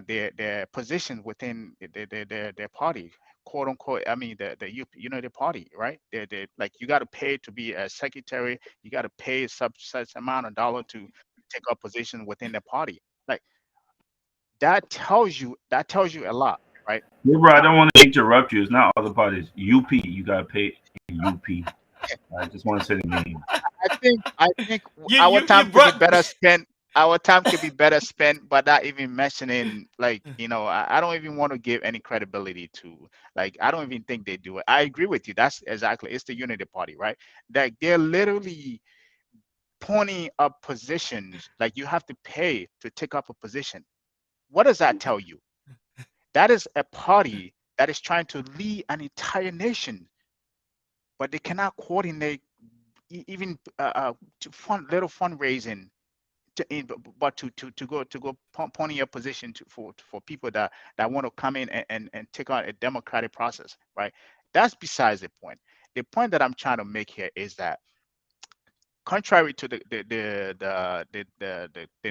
their position within their party, quote unquote. I mean, the party, right? They like, you got to pay to be a secretary. You got to pay such amount of dollar to take up position within the party. Like, that tells you a lot, right? Yeah, bro, I Now, don't want to interrupt you. It's not other parties. UP, you gotta pay UP. I just want to say the name. I think You our you you time could be brought better spent. Our time could be better spent by not even mentioning, like, I don't even want to give any credibility to, like, I don't even think they do it. I agree with you. That's exactly, it's the unity party, right? Like, they're literally pointing up positions, like you have to pay to take up a position. What does that tell you? That is a party that is trying to lead an entire nation, but they cannot coordinate even to little fundraising but to go pony your position for people that want to come in and take on a democratic process, right? That's besides the point. The point that I'm trying to make here is that contrary to the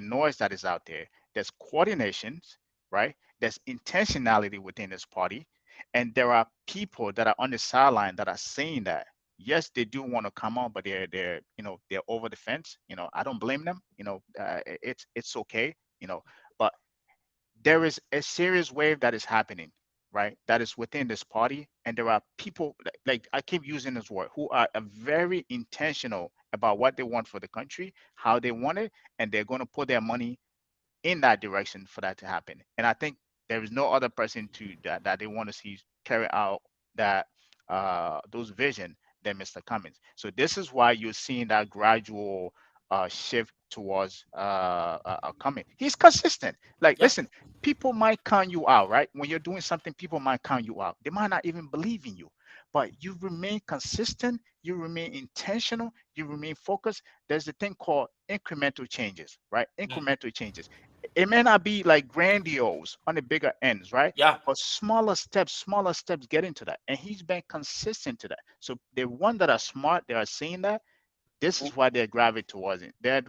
noise that is out there, there's coordinations, right? There's intentionality within this party, and there are people that are on the sideline that are saying that yes, they do want to come on, but they're they're over the fence. I don't blame them. It's okay. But there is a serious wave that is happening, right? That is within this party, and there are people like I keep using this word who are very intentional about what they want for the country, how they want it, and they're going to put their money in that direction for that to happen. And I think there is no other person that they want to see carry out that those vision than Mr. Cummings. So this is why you're seeing that gradual shift towards coming. He's consistent. Like, Yeah. listen, people might count you out, right? When you're doing something, people might count you out. They might not even believe in you, but you remain consistent. You remain intentional. You remain focused. There's a thing called incremental changes, right? Mm. Incremental changes. It may not be like grandiose on the bigger ends, right? Yeah. But smaller steps get into that. And he's been consistent to that. So the one that are smart, they are seeing that. This is why they're gravitating towards it. They're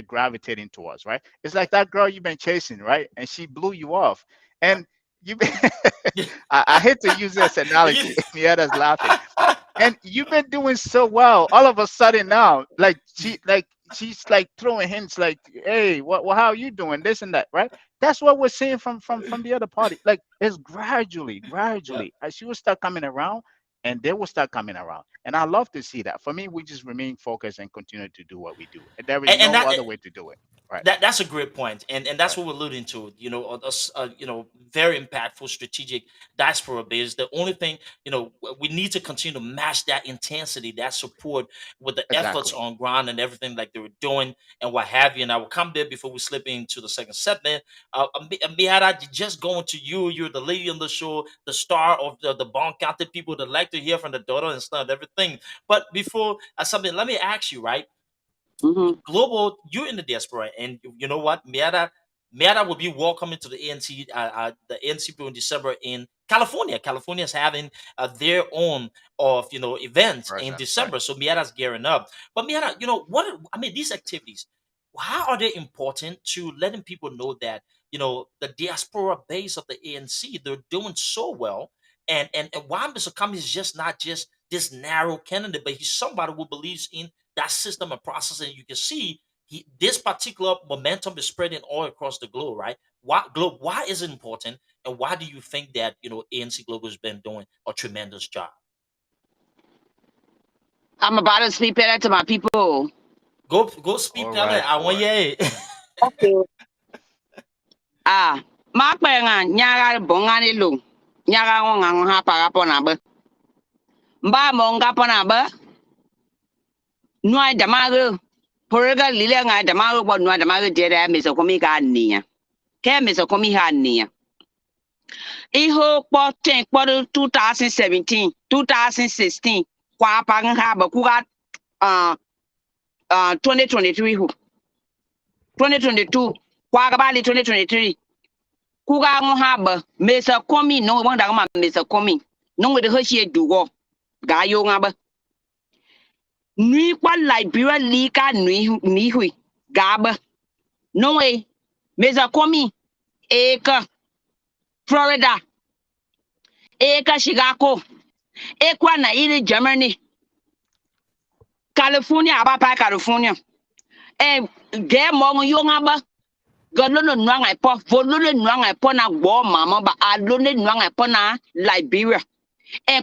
gravitating towards, right? It's like that girl you've been chasing, right? And she blew you off. And you I hate to use this analogy. Yeah, that's laughing. And you've been doing so well. All of a sudden now, she's like throwing hints like, hey, how are you doing? This and that, right? That's what we're seeing from the other party. Like it's gradually, Yeah. as she will start coming around and they will start coming around. And I love to see that. For me, we just remain focused and continue to do what we do. And there is And no that other way to do it. Right. that's a great point, and that's Right. what we're alluding to. Very impactful, strategic diaspora base. The only thing, we need to continue to match that intensity, that support with the efforts Exactly. on ground and everything like they were doing and what have you. And I will come there before we slip into the second segment. Miara, just going to you. You're the lady on the show, the star of the Bon County people that like to hear from the daughter and stuff, everything. But before something, let me ask you, right? Mm-hmm. Global, you're in the diaspora, and you know what? Miata will be welcoming to the ANC, the ANC people in December in California. California is having their own of events in Present. Right. December, so Miata's gearing up. But Miata, these activities, how are they important to letting people know that the diaspora base of the ANC, they're doing so well, and why Mr. Cummings is just not just this narrow candidate, but he's somebody who believes in that system and process, and you can see this particular momentum is spreading all across the globe, right? Why is it important, and why do you think that ANC Global has been doing a tremendous job? I'm about to speak better to my people. Go speak All that. right, I want boy. you. Okay. Ma kwenga nyaga bongani lu. Nyaga ngang ha para pona ba. Mba monga pona ba. Nwa damago. Porega lile nga damago bo nwa damago jere miso komi ka niya. Ke miso komi ha niya. Iho po ten po 2017, 2016. Kwa pang ha ba kuga 2023 hu. 2022. Kwa gabali 2023. Kuga ngo ha ba mesa komi no wanda ma mesa komi. No de hoshi dugo. Ga yo nga ba. Nui kwa Liberia lika nui hui. Ga ba. No way. Mesa komi. Eka. Florida. Eka Chicago. Ekwa na ile Germany. California abapa California. Ge mo yo nga ba. Galono nwanga ipo. Volone nwanga ipo na gbo mama ba. Alone nwanga ipo na Liberia.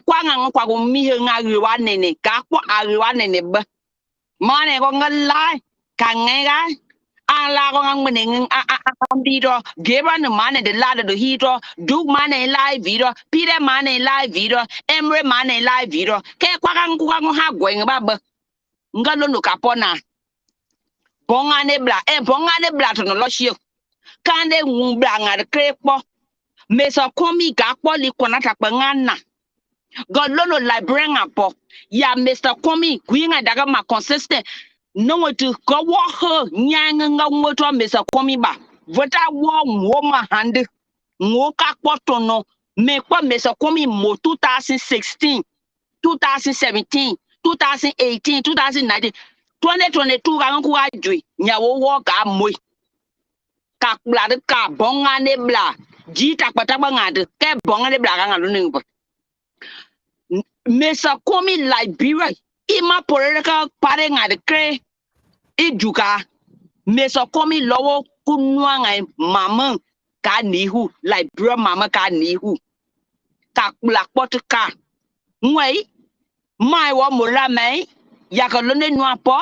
Kwa nga kwa go mihe nga riwa nene. Ka kwa ariwa nene ba. Mane ko nga lai. Ka nga ala ko nga ngene ambito. Geba no mane de lado do hito. Duk mane live video. Pire mane live video. Emre mane live video. Ke kwa nga ha gwen ba ba. Nga lo no kapona. Bongane bla to no loshio. Kande ngumbla nga de krepo. Mesa komi ga kpo li kona takpa ngana. God lono Liberia po. Ya Mr. Kwame gwinga daga ma consistent. No to go wa her nyanga nga ngoto Mr. Kwame ba. Vota wa ma hand. Ngoka kwotono. Me kwa Mr. Kwame mo 2016, 2017, 2018, 2019, 2022 ga nku ajui. Nya wo ga moy. Ka bla de ka bonga ne bla. Jita pataba ngade. Ke bonga ne bla ga ngalo ning. Mesa komi Liberia ima political party ngade kre ijuka mesa komi lowo kunwa ngai mama ka nihu Liberia mama ka nihu ka black pot ka ngwai mai wa mula mai ya ka lone nwa po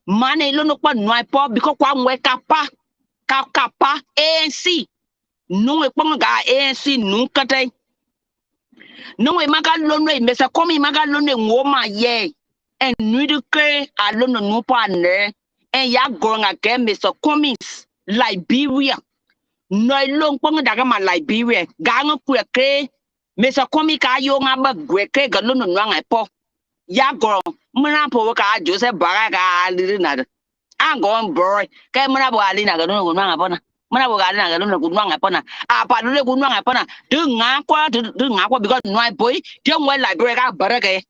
mane lono kwa nwa po biko kwa ngwe kapa ANC nuwe ponga ga ANC nunkate no we maga lonwe mesa komi maga lonwe ngoma ye en nude ke alono no pa ne en ya gronga ke mesa komi Liberia no long pong daga ma Liberia ganga kweke mesa komi ka yo nga ba gweke ga lono nwanga po ya gron mna po ka Joseph Baraga alina angon boy ke mna bo alina ga lono nwanga pona mana boga na ga lono kunwanga pona apa lule kunwanga pona dunga kwa because no boy je ngwe Liberia ka barake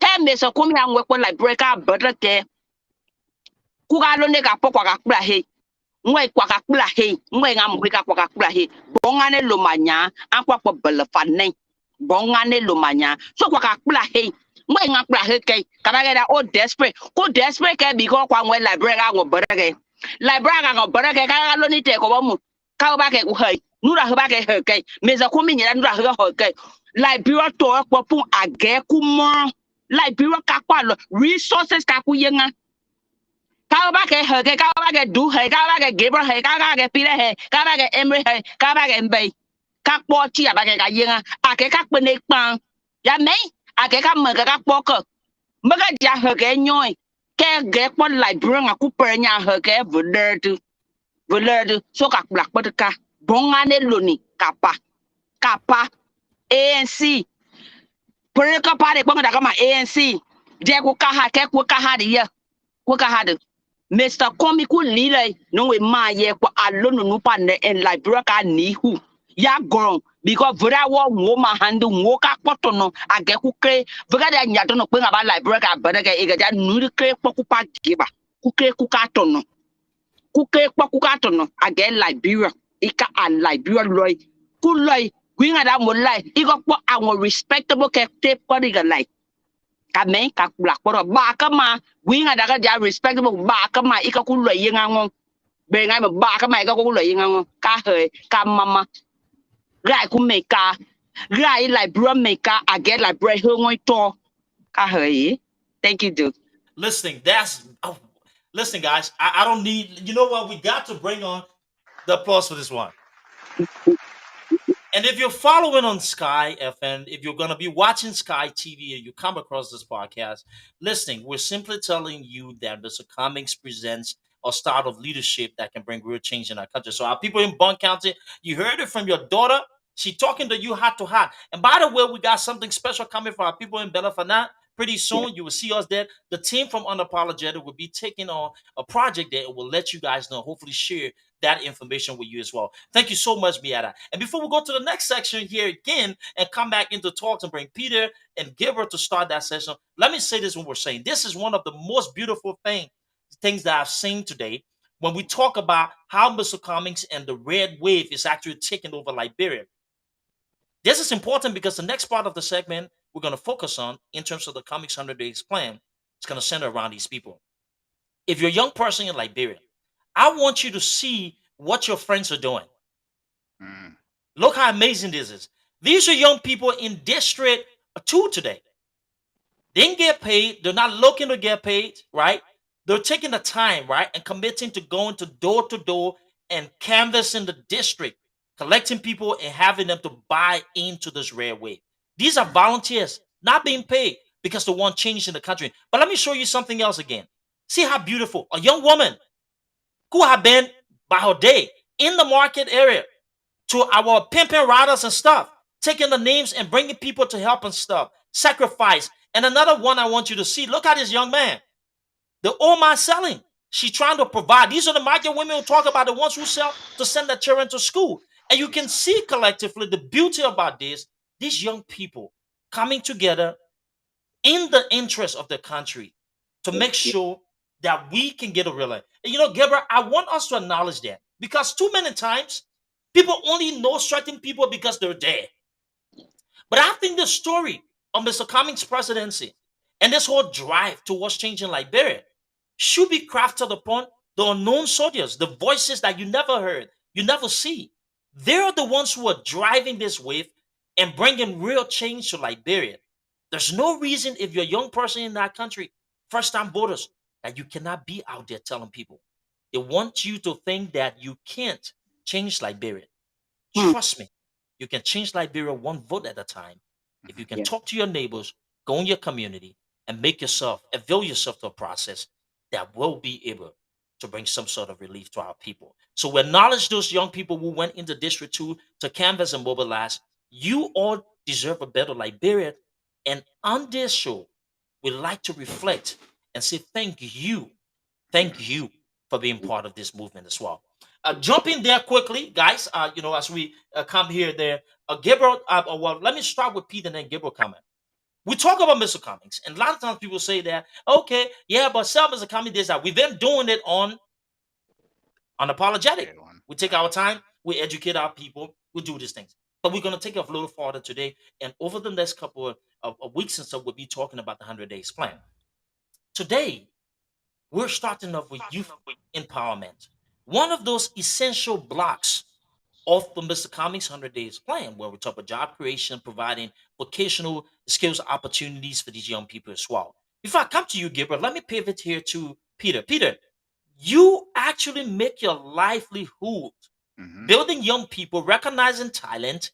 te mesa komi angwe kwa Liberia ka barake ku ga lone ka pokwa ka kula he ngwe kwa ka kula he ngwe ngam ka kwa ka kula he bongane lo manya akwa kwa belefane bongane lo manya so kwa ka kula he ngwe ngam kula he ke karaga da o desperate ko desperate ke because kwa ngwe Liberia ka ngo barake Liberia ngo barake ka lone te ko mu ka ba ke ku he nura ba ke he ke mesa komi nyira nura he ho ke Liberia to ko pu age ku mo Liberia ka kwa lo resources ka ku yenga ka ba ke he ke ka ba ke du he ka ba ke Gabriel he ka ba ke Peter he ka ba ke Emery he ka ba ke Mbe ka po ti ba ke ka yenga ake ka pe ne pan ya me ake ka mo ka po ko mo ka dia he ke nyoy ke ge po Liberia nga ku per nya he ke volerde so ka black pot ka bongane loni kapa ANC political party kwa daga ma ANC je ku ka ha ke ku ka ha de ye ku ka ha de Mr. Komi ku lile no we ma ye kwa alono no pa ne en Liberia ka ni hu ya gron because vera wo ma handu wo ka poto no age ku kre vera da nya to no pe ba Liberia ka ba ga e ga ja nu kre po ku pa giba ku kre ku ka to no kuke kwakukato no again Liberia ika and Liberia loy kuloi gwinga da mo lai iko po awon respectable ke te pori ga lai ka men ka black poro ba ka ma gwinga da ga ja respectable ba ka ma ika kuloi yenga ngon be ngai ba ka ma ika kuloi yenga ngon ka he ka mama rai ku me ka rai Liberia me ka again Liberia ho ngoi to ka he thank you dude Listen, listen, guys. I don't need. You know what? We got to bring on the applause for this one. And if you're following on Sky FM, if you're going to be watching Sky TV and you come across this podcast, listening, we're simply telling you that Mr. Cummings presents a style of leadership that can bring real change in our country. So, our people in Bond County, you heard it from your daughter. She talking to you heart to heart. And by the way, we got something special coming for our people in Belafana. Pretty soon, you will see us there. The team from Unapologetic will be taking on a project that will let you guys know, hopefully share that information with you as well. Thank you so much, Beata. And before we go to the next section here again and come back into talks and bring Peter and Gilbert to start that session, let me say this when we're saying this is one of the most beautiful things that I've seen today when we talk about how Mr. Cummings and the red wave is actually taking over Liberia. This is important because the next part of the segment we're going to focus on in terms of the Cummings 100 Days Plan is going to center around these people. If you're a young person in Liberia, I want you to see what your friends are doing. Look how amazing this is. These are young people in District 2 today. They didn't get paid. They're not looking to get paid, right? They're taking the time, right, and committing to going to door and canvassing the district, collecting people and having them to buy into this rare wave. These are volunteers, not being paid because they want change in the country. But let me show you something else again. See how beautiful. A young woman who have been by her day in the market area to our pimping riders and stuff, taking the names and bringing people to help and stuff, sacrifice. And another one I want you to see, look at this young man. The old man selling. She's trying to provide. These are the migrant women who talk about, the ones who sell to send their children to school. And you can see collectively the beauty about this, these young people coming together in the interest of the country to make sure that we can get a real life. And Gabriel, I want us to acknowledge that, because too many times people only know certain people because they're there. But I think the story of Mr. Cummings' presidency and this whole drive towards changing Liberia should be crafted upon the unknown soldiers, the voices that you never heard, you never see. They're the ones who are driving this wave and bringing real change to Liberia. There's no reason, if you're a young person in that country, first time voters, that you cannot be out there telling people. They want you to think that you can't change Liberia. Trust me, you can change Liberia one vote at a time. If you can Yeah. talk to your neighbors, go in your community, and make yourself, avail yourself to a process that will be able to bring some sort of relief to our people. So we acknowledge those young people who went into District 2 to canvass and mobilize. You all deserve a better Liberia. And on this show, we like to reflect and say thank you for being part of this movement as well. Jump in there quickly, guys. As we come here, there, Gabriel. Well, let me start with Pete and then Gabriel comment. We talk about Mr. Cummings, and a lot of times people say that, okay, yeah, but some Mr. Cummings did that. We've been doing it on Unapologetic. We take our time, we educate our people, we do these things. But we're going to take it a little farther today, and over the next couple of weeks and so, we'll be talking about the 100 Days Plan. Today, we're starting off with youth empowerment. One of those essential blocks of the Mr. Cummings 100 Days Plan, where we talk about job creation, providing vocational skills opportunities for these young people as well. Before I come to you, Gabriel, let me pivot here to Peter. Peter, you actually make your livelihood building young people, recognizing talent,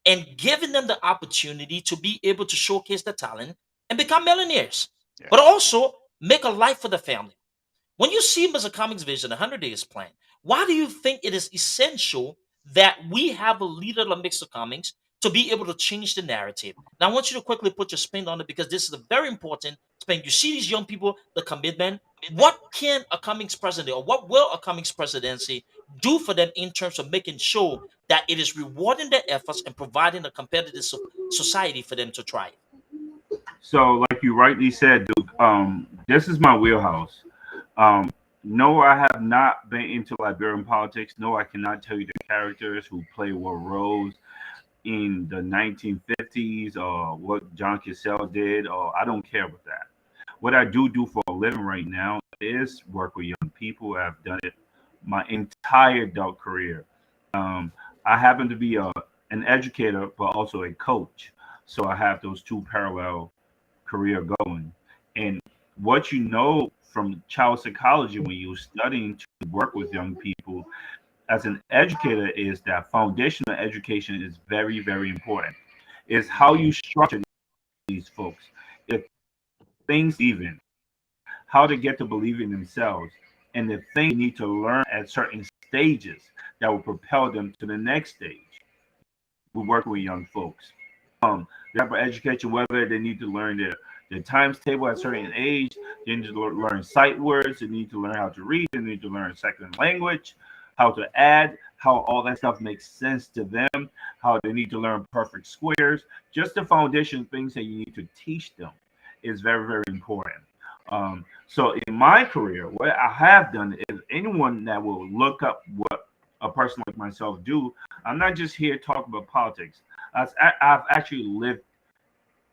and giving them the opportunity to be able to showcase their talent and become millionaires, but also make a life for the family. When you see Mr. Cummings' vision, the 100 Days Plan, why do you think it is essential that we have a leader like Mr. Cummings to be able to change the narrative? Now, I want you to quickly put your spin on it, because this is a very important spin. You see these young people, the commitment. What can a Cummings president, or what will a Cummings presidency do for them in terms of making sure that it is rewarding their efforts and providing a competitive society for them to thrive? So, like you rightly said, Duke, this is my wheelhouse. No, I have not been into Liberian politics. No, I cannot tell you the characters who play what roles in the 1950s or what John Cassell did, or I don't care about that. What I do for a living right now is work with young people. I've done it my entire adult career. Um, I happen to be an educator, but also a coach. So I have those two parallel career going. And what you know from child psychology when you're studying to work with young people as an educator is that foundational education is very, very important. It's how you structure these folks. If things even, how to get to believe in themselves, and the things they need to learn at certain stages that will propel them to the next stage. We work with young folks. The type of education, whether they need to learn their times table at a certain age, they need to learn sight words, they need to learn how to read, they need to learn second language, how to add, how all that stuff makes sense to them, how they need to learn perfect squares. Just the foundation things that you need to teach them is very, very important. So in my career, what I have done is anyone that will look up what a person like myself do, I'm not just here talking about politics. I've actually lived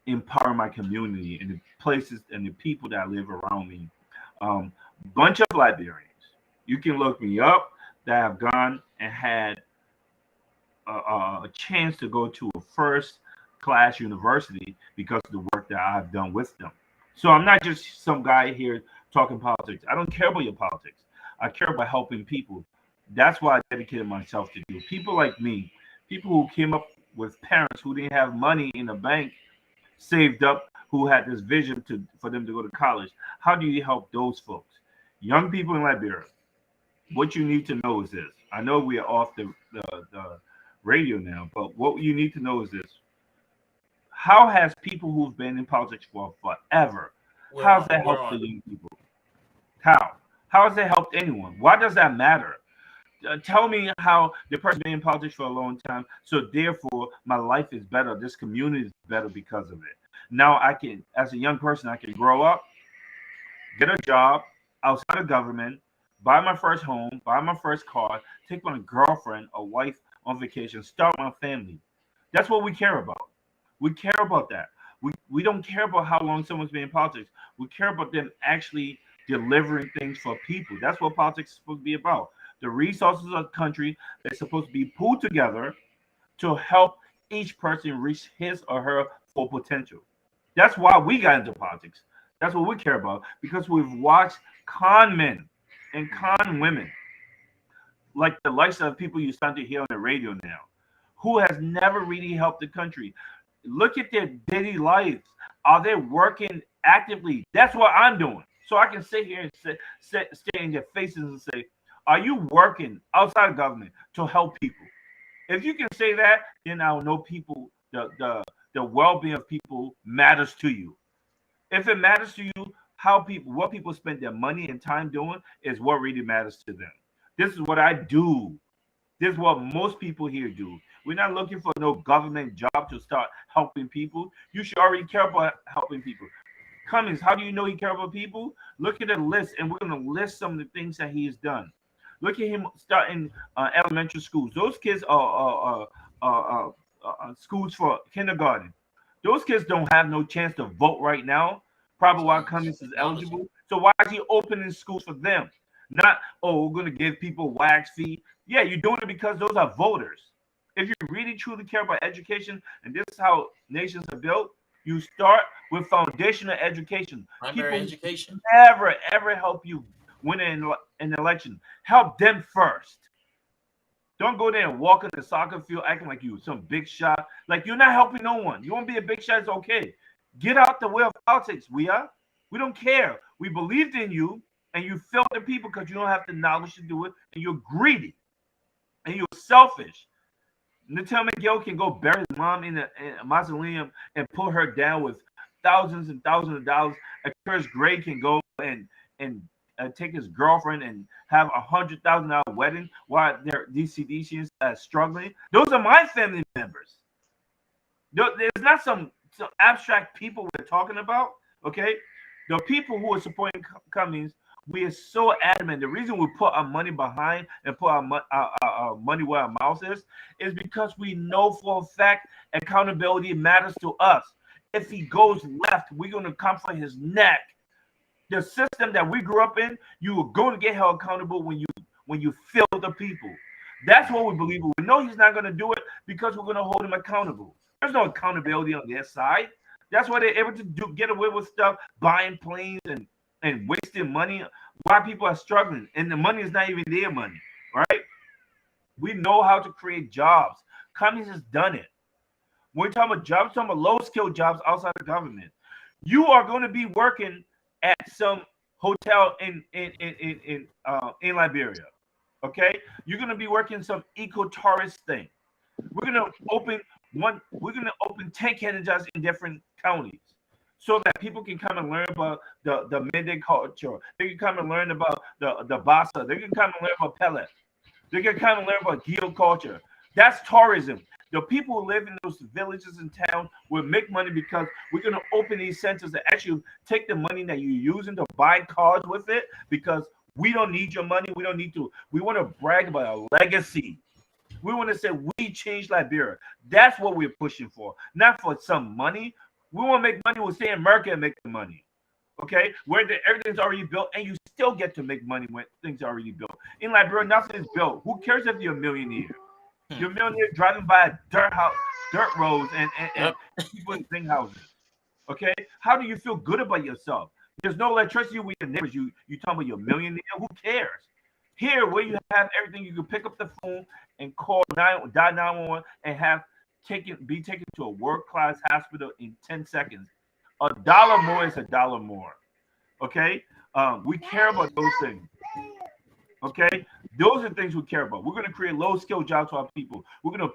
empowering my community and the places and the people that live around me. Bunch of Liberians. You can look me up that have gone and had a chance to go to a first class university because of the work that I've done with them. So I'm not just some guy here talking politics. I don't care about your politics. I care about helping people. That's why I dedicated myself to do. People like me, people who came up with parents who didn't have money in the bank, saved up, who had this vision for them to go to college. How do you help those folks? Young people in Liberia, what you need to know is this. I know we are off the radio now, but what you need to know is this. How has people who've been in politics for forever, how's that We're helped the on. young people? How? How has that helped anyone? Why does that matter? Tell me how the person been in politics for a long time, so therefore my life is better. This community is better because of it. Now I can, as a young person, I can grow up, get a job outside of government, buy my first home, buy my first car, take my girlfriend or wife on vacation, start my family. That's what we care about. We care about that. We don't care about how long someone's been in politics. We care about them actually delivering things for people. That's what politics is supposed to be about. The resources of the country is supposed to be pulled together to help each person reach his or her full potential. That's why we got into politics. That's what we care about because we've watched con men and con women, like the likes of people you start to hear on the radio now, who has never really helped the country. Look at their daily lives. Are they working actively? That's what I'm doing. So I can sit here and stay in their faces and say, are you working outside of government to help people? If you can say that, then I'll know people, the well-being of people matters to you. If it matters to you, how people, what people spend their money and time doing is what really matters to them. This is what I do. This is what most people here do. We're not looking for no government job to start helping people. You should already care about helping people. Cummings, how do you know he cares about people? Look at the list, and we're going to list some of the things that he has done. Look at him starting elementary schools. Those kids are schools for kindergarten. Those kids don't have no chance to vote right now. Probably why Cummings is Technology. eligible. So why is he opening schools for them? Not, oh, we're going to give people wax fee. Yeah, you're doing it because those are voters. If you really truly care about education, and this is how nations are built, you start with foundational education. Primary People education. never ever help you win an election. Help them first. Don't go there and walk in the soccer field acting like you some big shot. Like you're not helping no one. You want to be a big shot, it's okay. Get out the way of politics. We don't care. We believed in you, and you failed the people because you don't have the knowledge to do it, and you're greedy and you're selfish. Natal McGill can go bury his mom in a mausoleum and put her down with thousands and thousands of dollars. A Chris Gray can go and take his girlfriend and have $100,000 wedding while these CDCIANS struggling. Those are my family members. There's not some abstract people we're talking about. Okay, the people who are supporting Cummings, we are so adamant. The reason we put our money behind and put our money where our mouth is because we know for a fact accountability matters to us. If he goes left, we're going to come for his neck. The system that we grew up in, you are going to get held accountable when you fail the people. That's what we believe. We know he's not going to do it because we're going to hold him accountable. There's no accountability on their side. That's why they're able to get away with stuff, buying planes and wasting money. Why people are struggling, and the money is not even their money, right? We know how to create jobs. Cummings has done it. When we're talking about jobs, we're talking about low-skilled jobs outside of government. You are going to be working at some hotel in Liberia, okay? You're going to be working some eco-tourist thing. We're going to open 10 candidates in different counties so that people can come and learn about the Mende culture. They can come and learn about the Bassa. They can come and learn about Pellet. They can come and learn about Geo culture. That's tourism. The people who live in those villages and towns will make money because we're going to open these centers to actually take the money that you're using to buy cars with it, because we don't need your money. We don't need to. We want to brag about our legacy. We want to say we changed Liberia. That's what we're pushing for, not for some money. We want to make money. We'll stay in America and make the money. Okay, where everything's already built, and you still get to make money when things are already built. In Liberia, nothing is built. Who cares if you're a millionaire? You're a millionaire driving by dirt roads and people in zinc houses. Okay, how do you feel good about yourself? There's no electricity with your neighbors. You talking about you're a millionaire? Who cares? Here, where you have everything, you can pick up the phone and call 911 and be taken to a world-class hospital in 10 seconds. A dollar more is a dollar more. Okay, we care about those things. Okay, those are things we care about. We're going to create low-skilled jobs for our people. We're going to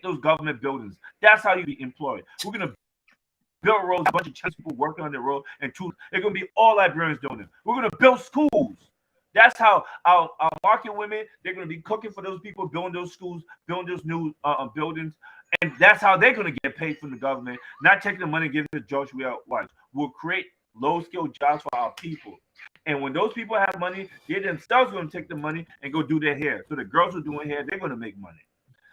those government buildings. That's how you be employed. We're gonna build roads, a bunch of Chinese people working on the road, and two, they're gonna be all Liberians doing it. We're gonna build schools. That's how our market women, they're gonna be cooking for those people, building those schools, building those new buildings, and that's how they're gonna get paid from the government, not taking the money and giving it to George White. We'll create low skilled jobs for our people. And when those people have money, they themselves are going to take the money and go do their hair. So the girls who are doing hair, they're going to make money.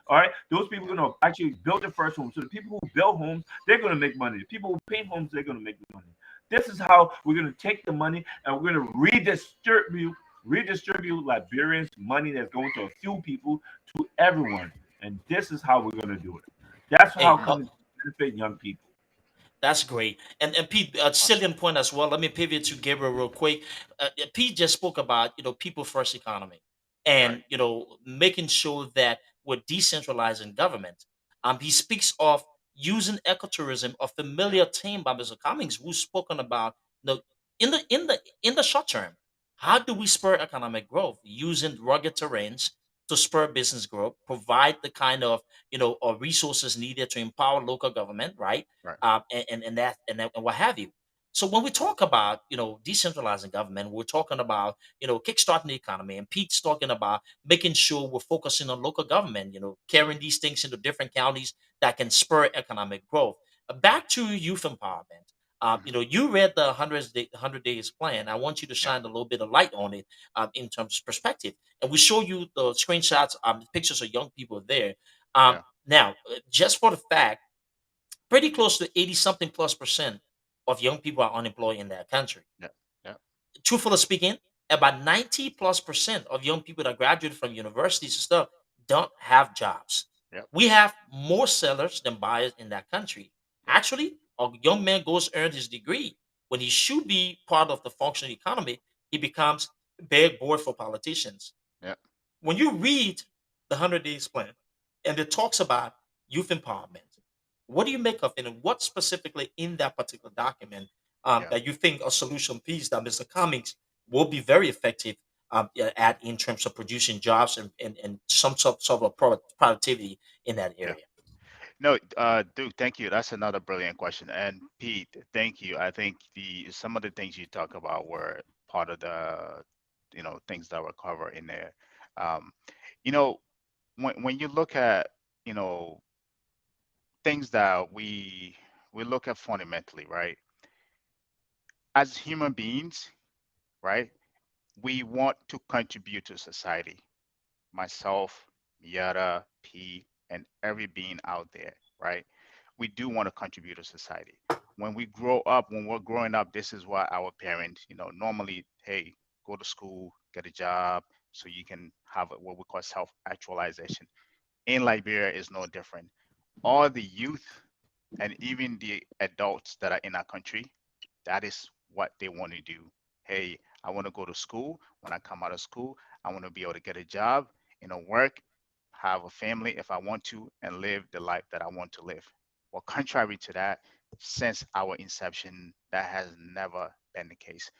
All right, those people are going to actually build the first home. So the people who build homes, they're going to make money. The people who paint homes, they're going to make money. This is how we're going to take the money and we're going to redistribute Liberians' money that's going to a few people to everyone. And this is how we're going to do it. That's how Hey, come benefit young people. that's great. And Pete, Awesome. salient point as well. Let me pivot to Gabriel real quick. Pete just spoke about people first economy, Right. and making sure that we're decentralizing government. He speaks of using ecotourism, a familiar theme by Mr. Cummings, who's spoken about in the short term. How do we spur economic growth using rugged terrains to spur business growth, provide the kind of resources needed to empower local government, right? Right. And what have you. So when we talk about decentralizing government, we're talking about kickstarting the economy, and Pete's talking about making sure we're focusing on local government, carrying these things into different counties that can spur economic growth. Back to youth empowerment. Hmm. You read the 100 days plan. I want you to Yeah. shine a little bit of light on it in terms of perspective. And we show you the screenshots, pictures of young people there. Yeah. Now, just for the fact, pretty close to 80 something plus percent of young people are unemployed in that country. Yeah. Yeah. Truthfully speaking, about 90 plus percent of young people that graduated from universities and stuff don't have jobs. Yeah. We have more sellers than buyers in that country. Yeah. Actually, a young man goes earn his degree when he should be part of the functioning economy. He becomes beg board for politicians. Yeah. When you read the 100 days plan and it talks about youth empowerment, what do you make of it, and what specifically in that particular document Yeah. that you think a solution piece that Mr. Cummings will be very effective at in terms of producing jobs and some sort of productivity in that Yeah. area? No, Duke, thank you. That's another brilliant question. And Pete, thank you. I think the some of the things you talk about were part of the, things that were covered in there. Um, you know, when you look at, you know, things that we look at fundamentally, right? As human beings, right? We want to contribute to society. Myself, Yara, Pete, and every being out there, right? We do want to contribute to society. When we grow up, when we're growing up, this is what our parents, normally, hey, go to school, get a job, so you can have what we call self-actualization. In Liberia is no different. All the youth and even the adults that are in our country, that is what they want to do. Hey, I want to go to school. When I come out of school, I want to be able to get a job, work, have a family if I want to, and live the life that I want to live. Well, contrary to that, since our inception, that has never been the case.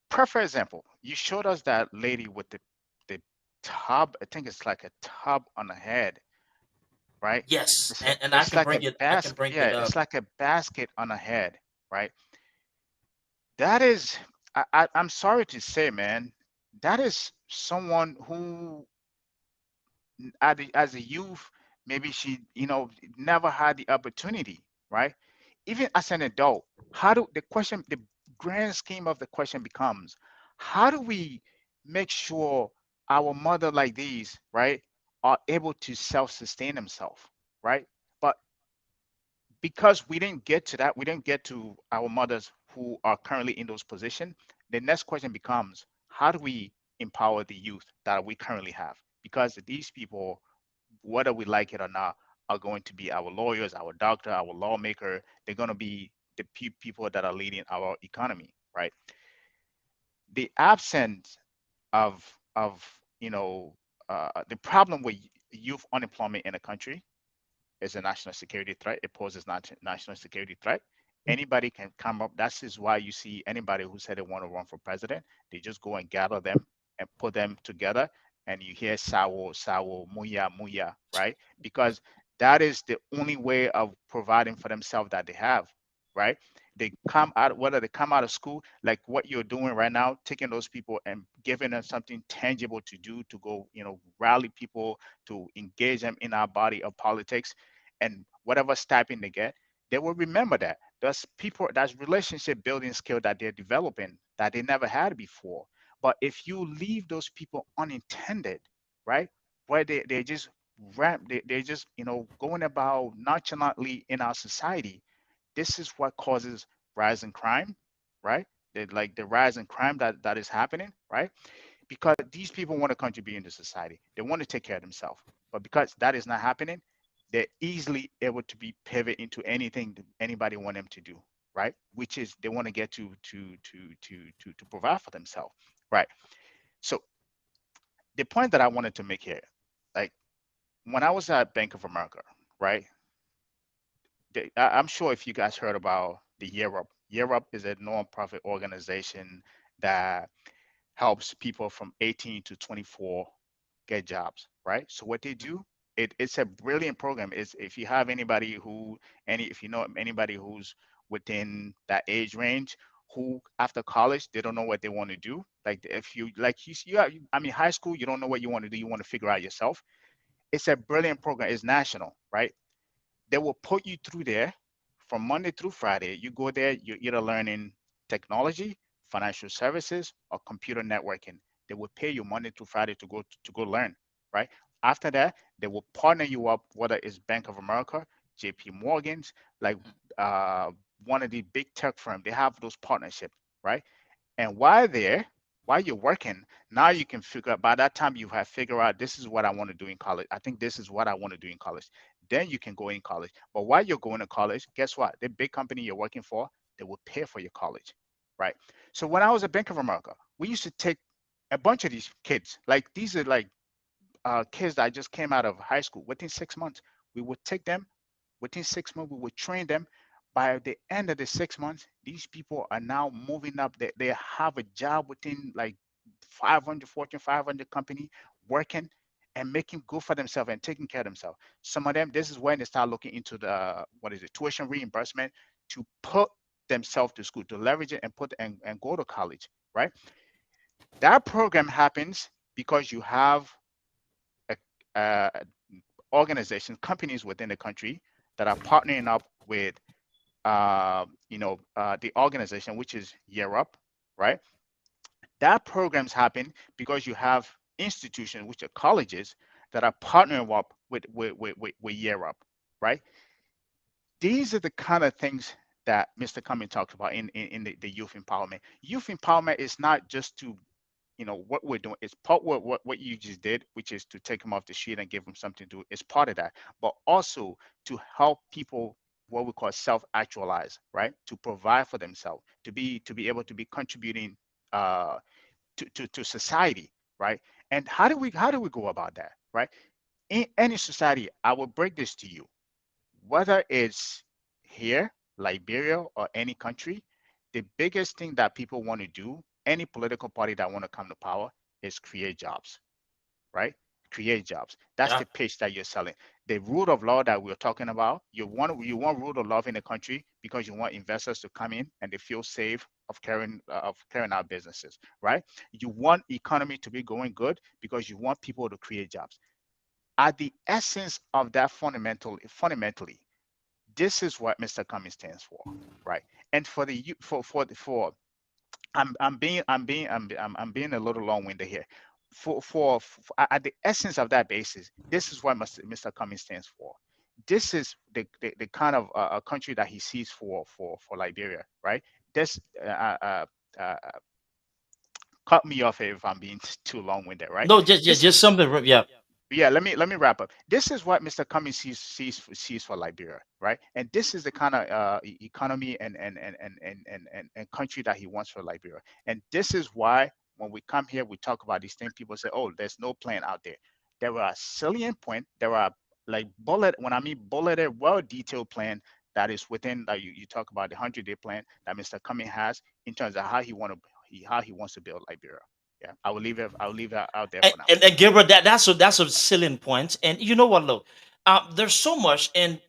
Perfect example. You showed us that lady with the tub. I think it's like a tub on the head, right? Yes, It's, and I it's can like a bring it. I can basket. bring Yeah, it up. it's like a basket on the head, right? That is, I'm sorry to say, man, that is someone who, as a youth, maybe she, never had the opportunity, right? Even as an adult, the grand scheme of the question becomes, how do we make sure our mother like these, right, are able to self-sustain themselves, right? But because we didn't get to that, we didn't get to our mothers who are currently in those positions. The next question becomes, how do we empower the youth that we currently have? Because these people, whether we like it or not, are going to be our lawyers, our doctor, our lawmaker. They're going to be the people that are leading our economy, right? The absence of the problem with youth unemployment in a country is a national security threat. It poses national security threat. Anybody can come up. That is why you see anybody who said they want to run for president, they just go and gather them and put them together and you hear sawo, sawo, muya, muya, right? Because that is the only way of providing for themselves that they have, right? They come out, whether they come out of school, like what you're doing right now, taking those people and giving them something tangible to do, to go, rally people, to engage them in our body of politics, and whatever stipend they get, they will remember that. That's people, that's relationship building skill that they're developing that they never had before. But if you leave those people unintended, right, where they just they're just going about nonchalantly in our society, this is what causes rise in crime, right? Like the rise in crime that is happening, right? Because these people want to contribute into society, they want to take care of themselves, but because that is not happening, they're easily able to be pivot into anything that anybody want them to do, right? Which is they want to get to provide for themselves, right? So the point that I wanted to make here, like when I was at Bank of America, right? I'm sure if you guys heard about the Europe. Europe is a non-profit organization that helps people from 18 to 24 get jobs, right? So what they do, it's a brilliant program. Is if you have anybody if you know anybody who's within that age range, who after college they don't know what they want to do. Like if you like you have, I mean, high school, you don't know what you want to do. You want to figure out yourself. It's a brilliant program. It's national, right? They will put you through there from Monday through Friday. You go there, you're either learning technology, financial services, or computer networking. They will pay you Monday through Friday to go learn, right? After that, they will partner you up, whether it's Bank of America, JP Morgan's, like uh, one of the big tech firms. They have those partnerships, right? And while you're working, now you can figure out, by that time you have figured out, this is what I want to do in college. I think this is what I want to do in college. Then you can go in college. But while you're going to college, guess what? The big company you're working for, they will pay for your college, right? So when I was at Bank of America, we used to take a bunch of these kids, like these are like kids that just came out of high school. Within 6 months, we would take them. Within 6 months, we would train them. By the end of the 6 months, these people are now moving up. They have a job within like 500 Fortune 500 company, working and making good for themselves and taking care of themselves. Some of them, this is when they start looking into the what is it, tuition reimbursement, to put themselves to school, to leverage it and and go to college, right? That program happens because you have a, uh, organizations, companies within the country that are partnering up with, the organization, which is Europe, right? That programs happen because you have institutions, which are colleges, that are partnering up with Europe, right? These are the kind of things that Mr. Cumming talks about in the youth empowerment. Youth empowerment is not just to what we're doing is part what you just did, which is to take them off the street and give them something to do, is part of that, but also to help people what we call self-actualize, right? To provide for themselves, to be able to be contributing uh to society, right? And how do we go about that, right? In any society, I will break this to you, whether it's here, Liberia, or any country, the biggest thing that people want to do, any political party that want to come to power, is create jobs, right? Create jobs. That's Yeah. the pitch that you're selling. The rule of law that we're talking about, you want rule of law in the country because you want investors to come in and they feel safe of carrying out businesses, right? You want economy to be going good because you want people to create jobs. At the essence of that, fundamentally, this is what Mr. Cummings stands for, right? And for the for I'm being a little long-winded here. At the essence of that basis, this is what Mr. Cummings stands for. This is the kind of a country that he sees for Liberia, right? This cut me off if I'm being too long-winded, right? No, just yeah, This just something. Yeah. Yeah, let me wrap up. This is what Mr. Cummings sees for Liberia, right? And this is the kind of economy and country that he wants for Liberia. And this is why when we come here, we talk about these things. People say, "Oh, there's no plan out there." There are salient point. There are like when I mean bulleted, well detailed plan that is within. You talk about the 100-day plan that Mr. Cummings has in terms of how he wants to build Liberia. Yeah, I will leave it. I'll leave it out there and, for now. and Gilbert, that's a salient point. And you know what? Look, there's so much, and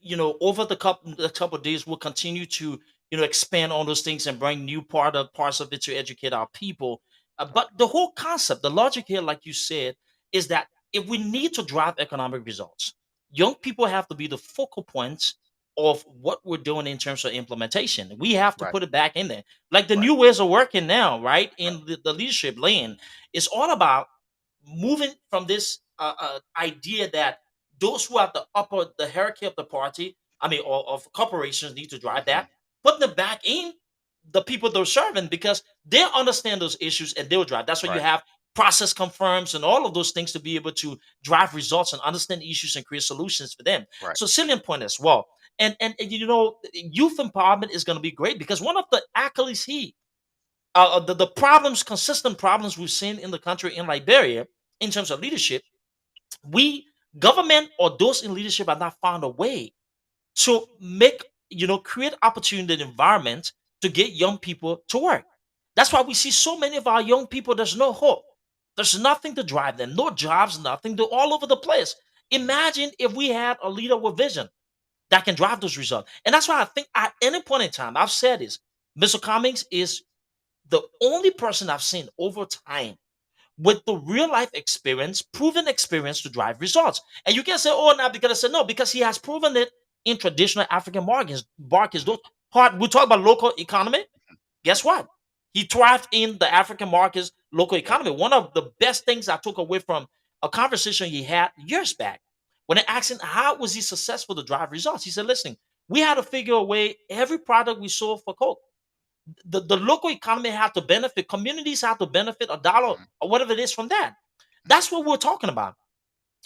over the couple of days, we'll continue to expand on those things and bring new parts of it to educate our people. Right. But the whole concept, the logic here, like you said, is that if we need to drive economic results, young people have to be the focal point of what we're doing in terms of implementation. We have to Right. put it back in there, like the Right. new ways of working now, right? Right. In the leadership lane, it's all about moving from this idea that those who have the hierarchy of the party, I mean, or of corporations, need to drive Hmm. that, putting it back in the people they're serving because they understand those issues and they'll drive. That's why you Right. have process confirms and all of those things to be able to drive results and understand issues and create solutions for them. Right. So salient point as well. And youth empowerment is going to be great because one of the accolades the problems, consistent problems we've seen in the country in Liberia in terms of leadership, we government or those in leadership have not found a way to create opportunity and environment to get young people to work. That's why we see so many of our young people, there's no hope. There's nothing to drive them, no jobs, nothing. They're all over the place. Imagine if we had a leader with vision that can drive those results. And that's why I think at any point in time, I've said this, Mr. Cummings is the only person I've seen over time with the real life experience, proven experience to drive results. And you can say, oh, now because I said no, because he has proven it in traditional African markets. Those hard, we talk about local economy. Guess what? He thrived in the African markets, local Yep. economy. One of the best things I took away from a conversation he had years back when I asked him how was he successful to drive results, he said, listen, we had to figure a way every product we sold for Coke the local economy have to benefit, communities have to benefit a dollar Hmm. or whatever it is from that. That's what we're talking about.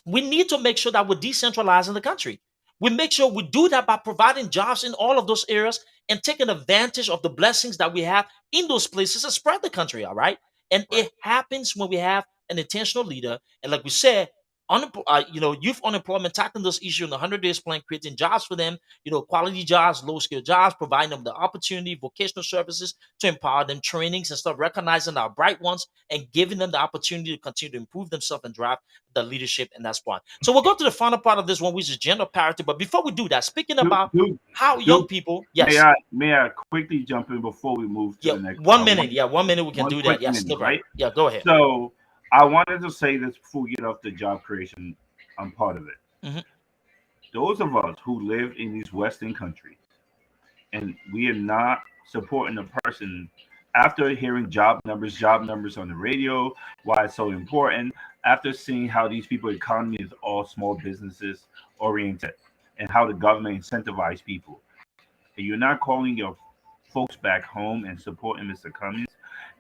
We need to make sure that we're decentralizing the country. We make sure we do that by providing jobs in all of those areas and taking advantage of the blessings that we have in those places and spread the country, all right? And Right. it happens when we have an intentional leader. And like we said, youth unemployment, tackling those issues in the 100 days plan, creating jobs for them, quality jobs, low skill jobs, providing them the opportunity, vocational services to empower them, trainings and stuff, recognizing our bright ones and giving them the opportunity to continue to improve themselves and drive the leadership in that spot. So we'll go to the final part of this one, which is gender parity. But before we do that, speaking Do, about do, how young do, people, may yes, I quickly jump in before we move to yeah, the next 1 minute, yeah, 1 minute we can one do quick that. Yes, minute, no problem. right? Yeah, go ahead. So I wanted to say this before we get off the job creation part of it. Hmm. Those of us who live in these Western countries and we are not supporting the person after hearing job numbers on the radio, why it's so important, after seeing how these people economy is all small businesses oriented and how the government incentivize people. And you're not calling your folks back home and supporting Mr. Cummings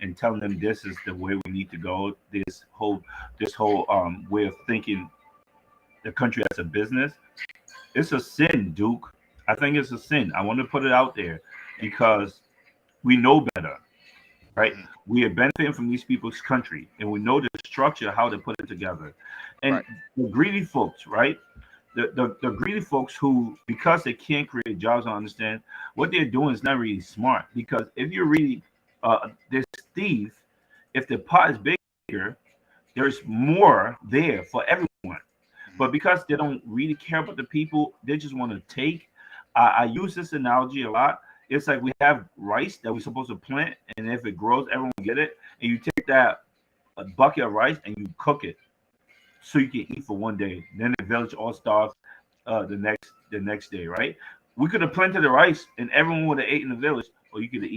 and telling them this is the way we need to go, this whole way of thinking the country as a business. It's a sin, Duke. I think it's a sin. I want to put it out there because we know better, right? Hmm. We are benefiting from these people's country, and we know the structure, how to put it together. And Right. the greedy folks, right? The greedy folks who, because they can't create jobs, I understand what they're doing is not really smart. Because if you really, this thief, if the pot is bigger, there's more there for everyone. Hmm. But because they don't really care about the people, they just want to take. I use this analogy a lot. It's like we have rice that we're supposed to plant, and if it grows, everyone will get it. And you take that a bucket of rice and you cook it so you can eat for one day. Then the village all starves the next day, right? We could have planted the rice, and everyone would have ate in the village, or you could have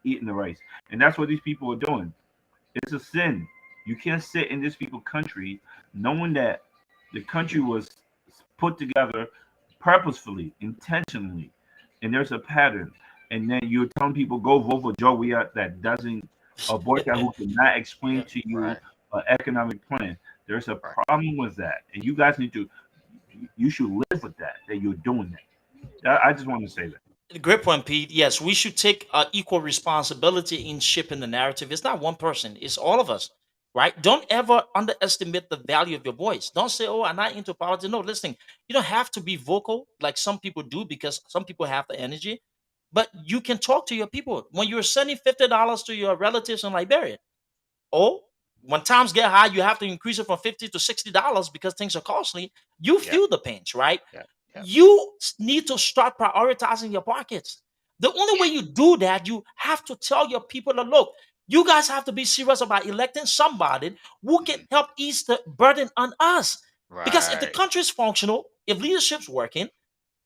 eaten the rice. And that's what these people are doing. It's a sin. You can't sit in this people's country knowing that the country was put together purposefully, intentionally, and there's a pattern. And then you're telling people go vote for Joe Weir that doesn't a boycott who cannot explain Yeah. to you Right. an economic plan. There's a Right. problem with that, and you guys need to. You should live with that you're doing that. I just want to say that. Great point, Pete. Yes, we should take equal responsibility in shaping the narrative. It's not one person; it's all of us, right? Don't ever underestimate the value of your voice. Don't say, "Oh, I'm not into politics." No, listen, you don't have to be vocal like some people do because some people have the energy, but you can talk to your people when you're sending $50 to your relatives in Liberia. Oh. when times get high, you have to increase it from $50 to $60 because things are costly. You Yeah, feel the pinch, right? yeah, yeah. You need to start prioritizing your pockets. The only way you do that, you have to tell your people that look, you guys have to be serious about electing somebody who can Mhm. help ease the burden on us. Because if the Right. country is functional, if leadership's working,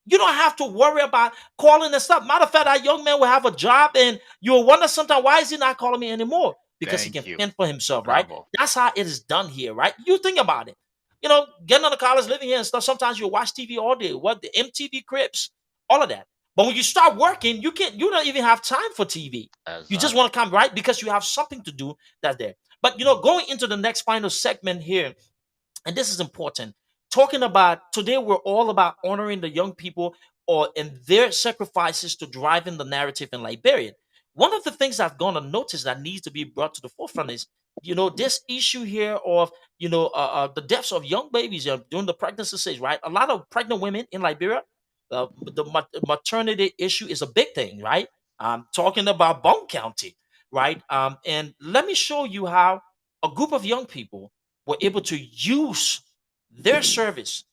you don't have to worry about calling and stuff. Matter of fact, that young man will have a job, and you'll wonder sometimes why is he not calling me anymore? Because he can Thank you. fend for himself, right? Bravo. That's how it is done here, right? You think about it. Getting out of college, living here and stuff. Sometimes you watch TV all day. What the MTV Crips, all of that. But when you start working, you can't. You don't even have time for TV. You just Exactly. want to come right because you have something to do that's there. But going into the next final segment here, and this is important, talking about today, we're all about honoring the young people or in their sacrifices to drive in the narrative in Liberia. One of the things I've gone to notice that needs to be brought to the forefront is this issue here of the deaths of young babies during the pregnancy stage, right? A lot of pregnant women in Liberia, the maternity issue is a big thing, right? I'm talking about Bone County, right? And let me show you how a group of young people were able to use their service,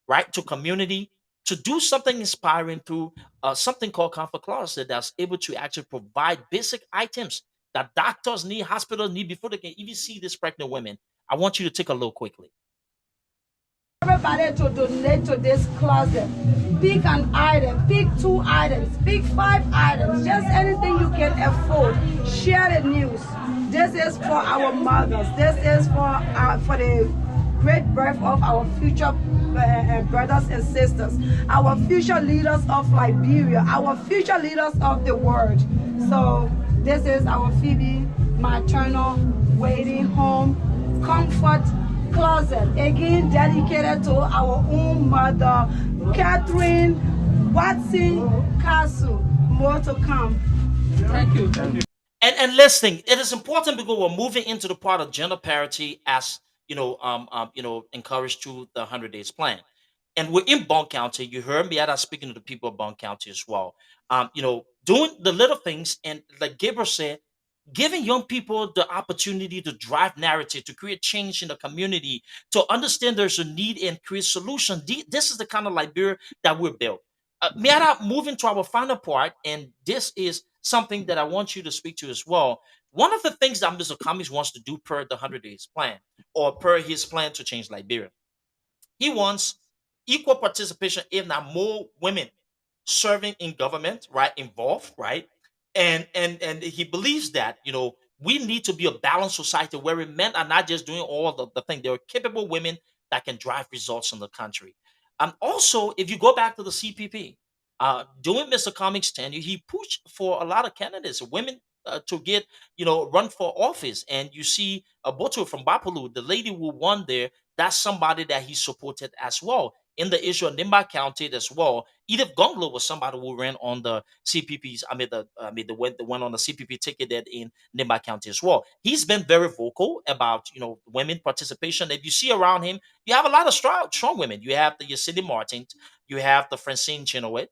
right, to community to do something inspiring through something called Comfort Closet that's able to actually provide basic items that doctors need, hospitals need before they can even see these pregnant women. I want you to take a look quickly. Everybody to donate to this closet. Pick an item, pick 2 items, pick 5 items, just anything you can afford. Share the news. This is for our mothers. This is for the great birth of our future brothers and sisters, our future leaders of Liberia, our future leaders of the world. So this is our Phoebe maternal waiting home comfort closet, again dedicated to our own mother, Catherine Watson Castle. More to come. Thank you. And listening, it is important because we're moving into the part of gender parity as encouraged through the 100 days plan. And we're in Bond County. You heard me out speaking to the people of Bond County as well. Doing the little things, and like Gabriel said, giving young people the opportunity to drive narrative, to create change in the community, to understand there's a need and create solution. This is the kind of Liberia that we're built. Miara, moving to our final part, and this is something that I want you to speak to as well. One of the things that Mr. Cummings wants to do per the 100 days plan, or per his plan to change Liberia, he wants equal participation, if not more women serving in government, right, involved, right? And he believes that, we need to be a balanced society where men are not just doing all the thing. There are capable women that can drive results in the country. Also, if you go back to the CPP, during Mr. Cummings' tenure, he pushed for a lot of candidates, women, to get, run for office. And you see Boto from Bapulu, the lady who won there, that's somebody that he supported as well. In the issue of Nimba County as well, Edith Gonglo was somebody who ran on the CPPs. The one on the CPP ticket that in Nimba County as well. He's been very vocal about women participation. If you see around him, you have a lot of strong women. You have the Yacindy Martin, you have the Francine Chenoweth.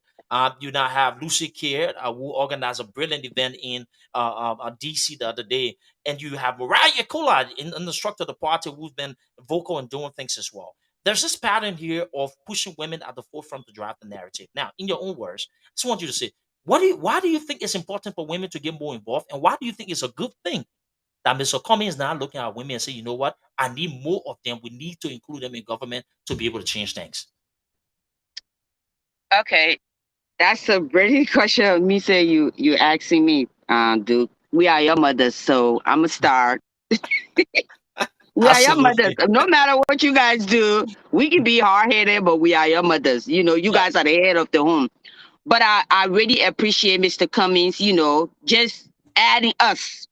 You now have Lucy Kier, who organized a brilliant event in DC the other day. And you have Mariah Coolidge in the structure of the party, who's been vocal and doing things as well. There's this pattern here of pushing women at the forefront to drive the narrative. Now, in your own words, I just want you to say, why do you think it's important for women to get more involved? And why do you think it's a good thing that Mr. Cummings is now looking at women and say, you know what, I need more of them. We need to include them in government to be able to change things. Okay, that's a brilliant question of me saying you asking me, Duke. We are your mothers, so I'm a start. We are your mothers. Absolutely. No matter what you guys do, we can be hard headed, but we are your mothers. You Yeah. guys are the head of the home. But I really appreciate Mr. Cummings, just adding us.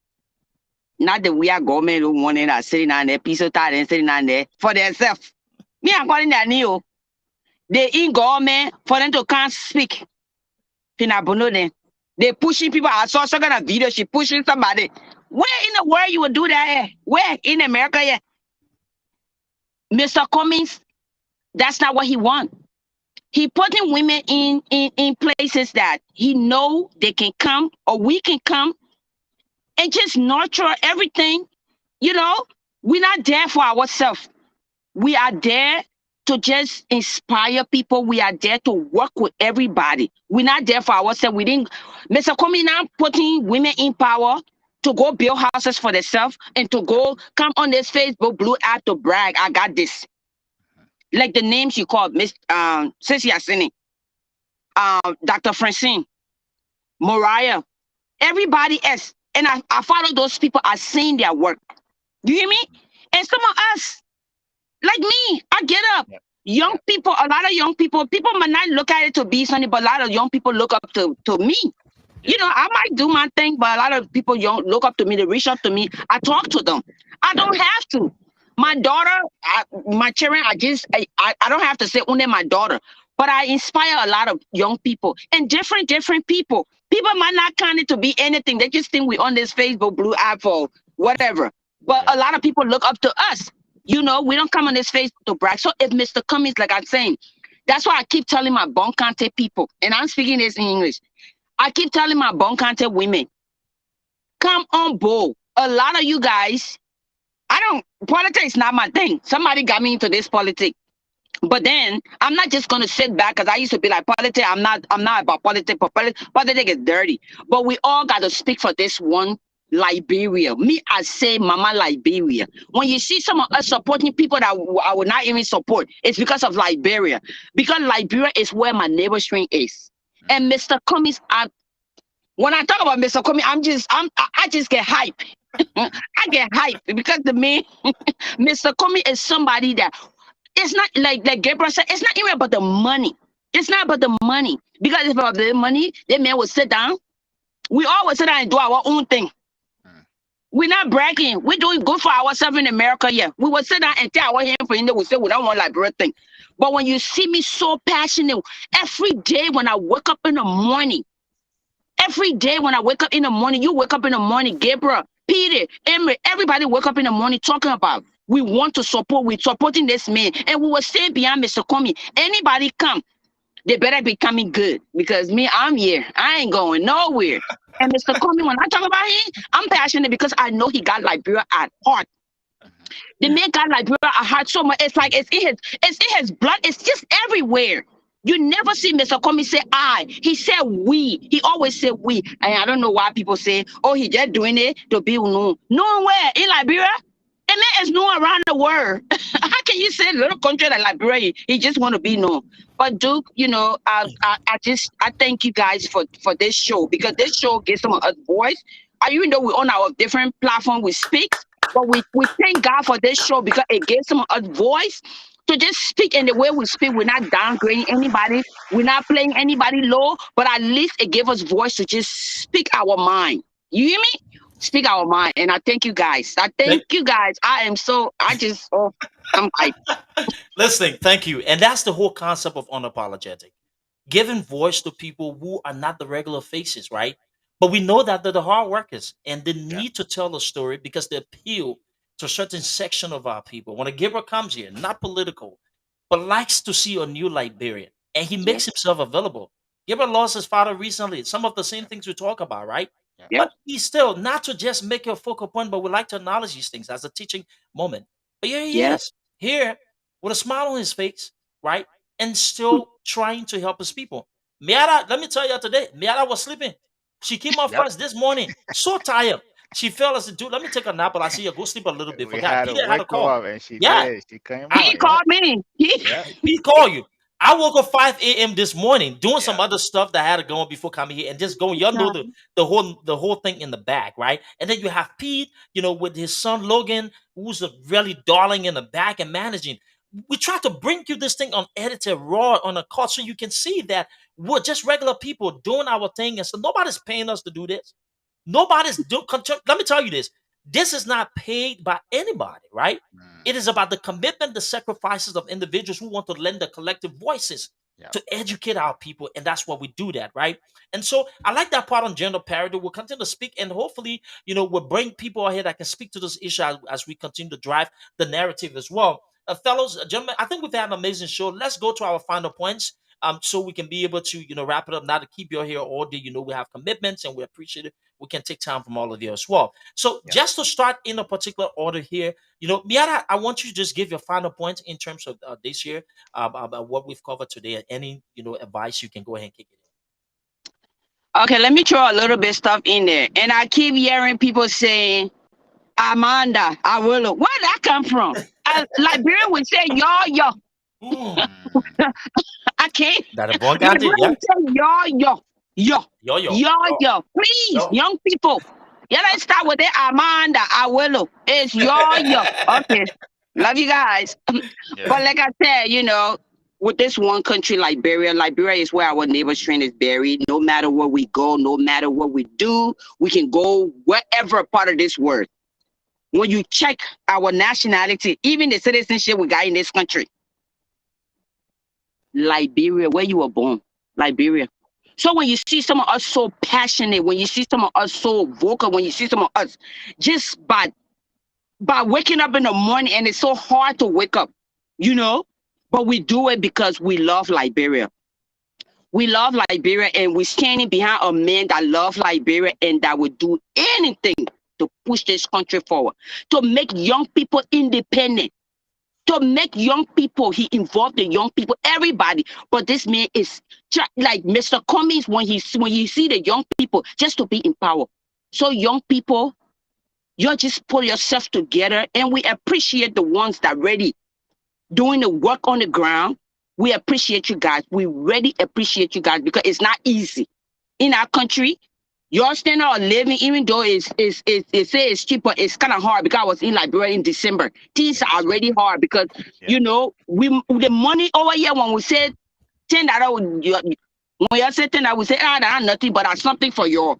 Not that we are government who wanted us sitting down there, piece of time and sitting down there for themselves. Me, I'm calling that new. They in government for them to can't speak. They pushing people. I saw some kind of video. She pushing somebody. Where in the world you would do that? Where in America? Yeah, Mr. Cummings, that's not what he want. He putting women in places that he know they can come or we can come and just nurture everything, you know. We're not there for ourselves. We are there to just inspire people. We are there to work with everybody. We're not there for ourselves. We didn't, Mr. Comey now putting women in power to go build houses for themselves and to go come on this Facebook blue app to brag. I got this. Like the names you called, Miss CDCIANS, Dr. Francine, Mariah, everybody else. And I follow those people. I've seen their work. You hear me? And some of us, like me, I get up. Yep. Young Yep. people, a lot of young people might not look at it to be something, but a lot of young people look up to me. You know, I might do my thing, but a lot of people young look up to me. They reach out to me. I talk to them. I don't have to. My daughter, my children, I don't have to say only my daughter, but I inspire a lot of young people and different people. People might not count it to be anything. They just think we on this Facebook blue app or whatever. But Yeah. a lot of people look up to us. You know, we don't come on this Facebook to brag. So if Mr. Cummings, like I'm saying, that's why I keep telling my bon contact people, and I'm speaking this in English. I keep telling my bon contact women, come on board. A lot of you guys, politics is not my thing. Somebody got me into this politics. But then I'm not just gonna sit back because I used to be like politics. I'm not about politics, but politics is dirty. But we all gotta speak for this one Liberia. Me, I say Mama Liberia. When you see some of us supporting people that I would not even support, it's because of Liberia. Because Liberia is where my neighbor string is. And Mr. Cummings, when I talk about Mr. Cummings, I just get hype. I get hype because the man, Mr. Cummings is somebody that it's not like Gabriel said, it's not even about the money. It's not about the money. Because if about the money, that man would sit down. We all would sit down and do our own thing. We're not bragging. We're doing good for ourselves in America, yeah. We will sit down and tell our hand for we say we don't want Liberia thing. But when you see me so passionate, every day when I wake up in the morning, you wake up in the morning, Gabriel, Peter, Emery, everybody wake up in the morning talking about we want to support, we're supporting this man. And we will stay behind Mr. Comey. Anybody come, they better be coming good because me, I'm here. I ain't going nowhere. And Mr. Comey, when I talk about him, I'm passionate because I know he got Liberia at heart. The man got Liberia at heart so much. It's like it's in his blood. It's just everywhere. You never see Mr. Comey say I. He said we. He always said we. And I don't know why people say, oh, he just doing it to be known. Known where? In Liberia? And man is known around the world. How can you say a little country like Liberia, he just want to be known? But Duke, you know, I thank you guys for this show because this show gives some of us voice. Even though we're on our different platform, we speak, but we thank God for this show because it gives some of us voice to just speak in the way we speak. We're not downgrading anybody. We're not playing anybody low, but at least it gives us voice to just speak our mind. You hear me? Speak our mind. And I thank you guys. I thank you guys. I'm hyped. Listening, thank you. And that's the whole concept of unapologetic. Giving voice to people who are not the regular faces, right? But we know that they're the hard workers and they need to tell a story because they appeal to a certain section of our people. When a giver comes here, not political, but likes to see a new Liberian and he makes himself available. Giver lost his father recently. Some of the same things we talk about, right? Yep. But he's still not to just make a focal point, but we like to acknowledge these things as a teaching moment. But here he is, here with a smile on his face, right? And still trying to help his people. Miara, let me tell you today, Miara was sleeping. She came up first this morning, so tired. She fell asleep. Dude, let me take a nap, but I see you go sleep a little bit. We Forgot. had to Peter had a wake her call. up, and she Yeah, did. She came He out. called me. Yeah. he called you. I woke up 5 a.m. this morning doing some Yeah. other stuff that I had to go on before coming here and just going. Y'all know the whole thing in the back, right? And then you have Pete, you know, with his son Logan, who's a really darling in the back and managing. We try to bring you this thing unedited, raw, on a cut, so you can see that we're just regular people doing our thing, and so nobody's paying us to do this. Nobody's do. Let me tell you this: this is not paid by anybody, right? It is about the commitment, the sacrifices of individuals who want to lend their collective voices to educate our people, and that's what we do that, right? And so I like that part on gender parity. We'll continue to speak, and hopefully, you know, we'll bring people out here that can speak to this issue as we continue to drive the narrative as well. Fellows, gentlemen, I think we've had an amazing show. Let's go to our final points. so we can be able to wrap it up. Not to keep you here all day. We have commitments and we appreciate it. We can take time from all of you as well. So Yeah. just to start in a particular order here, Miata, I want you to just give your final points in terms of this year, about what we've covered today, and any advice you can go ahead and kick it in. Okay, let me throw a little bit stuff in there. And I keep hearing people saying, Amanda, I will. Where that come from? Liberia would say, yo. Mm. I can't. That a bon Liberia yeah. would say, yo. Yo. Please, young people. Let's start with it. Amanda, I will. It's yo. Okay. Love you guys. Yeah. But like I said, with this one country, Liberia is where our neighbor strain is buried. No matter where we go, no matter what we do, we can go wherever part of this world. When you check our nationality, even the citizenship we got in this country, Liberia, where you were born, Liberia. So when you see some of us so passionate, when you see some of us so vocal, when you see some of us just by waking up in the morning, and it's so hard to wake up, but we do it because we love Liberia. We love Liberia, and we're standing behind a man that loves Liberia and that would do anything to push this country forward, to make young people independent, to make young people, he involved the young people, everybody. But this man is like Mr. Cummings when you see the young people just to be in power. So young people, you just pull yourself together, and we appreciate the ones that ready doing the work on the ground. We appreciate you guys. We really appreciate you guys, because it's not easy in our country. Your standard of living, even though it say it's cheaper, it's kind of hard, because I was in Liberia in December. Things are already hard because the money over here, when we said $10, when you say $10, we say that's nothing, but that's something for you.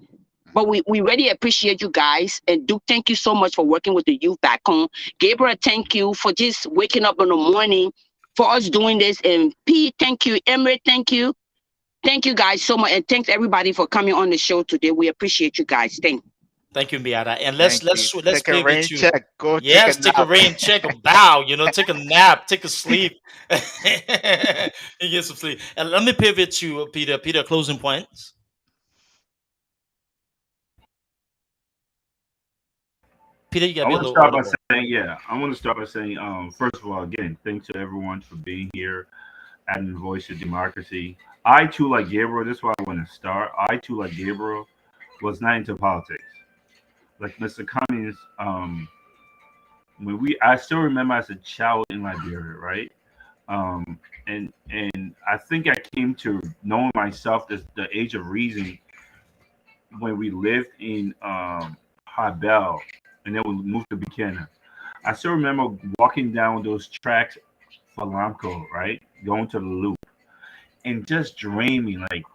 But we really appreciate you guys. And Duke, thank you so much for working with the youth back home. Gabriel, thank you for just waking up in the morning for us doing this. And P, thank you. Emre, thank you. Thank you guys so much, and thanks everybody for coming on the show today. We appreciate you guys. Thank you, Miata. And let's Take a rain pivot to check. Go yes, take a take a nap. rain, check a bow, take a nap, take a sleep. And get some sleep. And let me pivot to Peter. Peter, closing points. Peter, you gotta be a little audible. I want to start by saying, first of all, again, thanks to everyone for being here, adding the voice of democracy. I too, like Gabriel, this is why I want to start. I too, like Gabriel, was not into politics. Like Mr. Cummings, I still remember as a child in Liberia, right? And I think I came to knowing myself at the age of reason when we lived in Habel, and then we moved to Buchanan. I still remember walking down those tracks for Lamco, right? Going to the loop and just dreaming like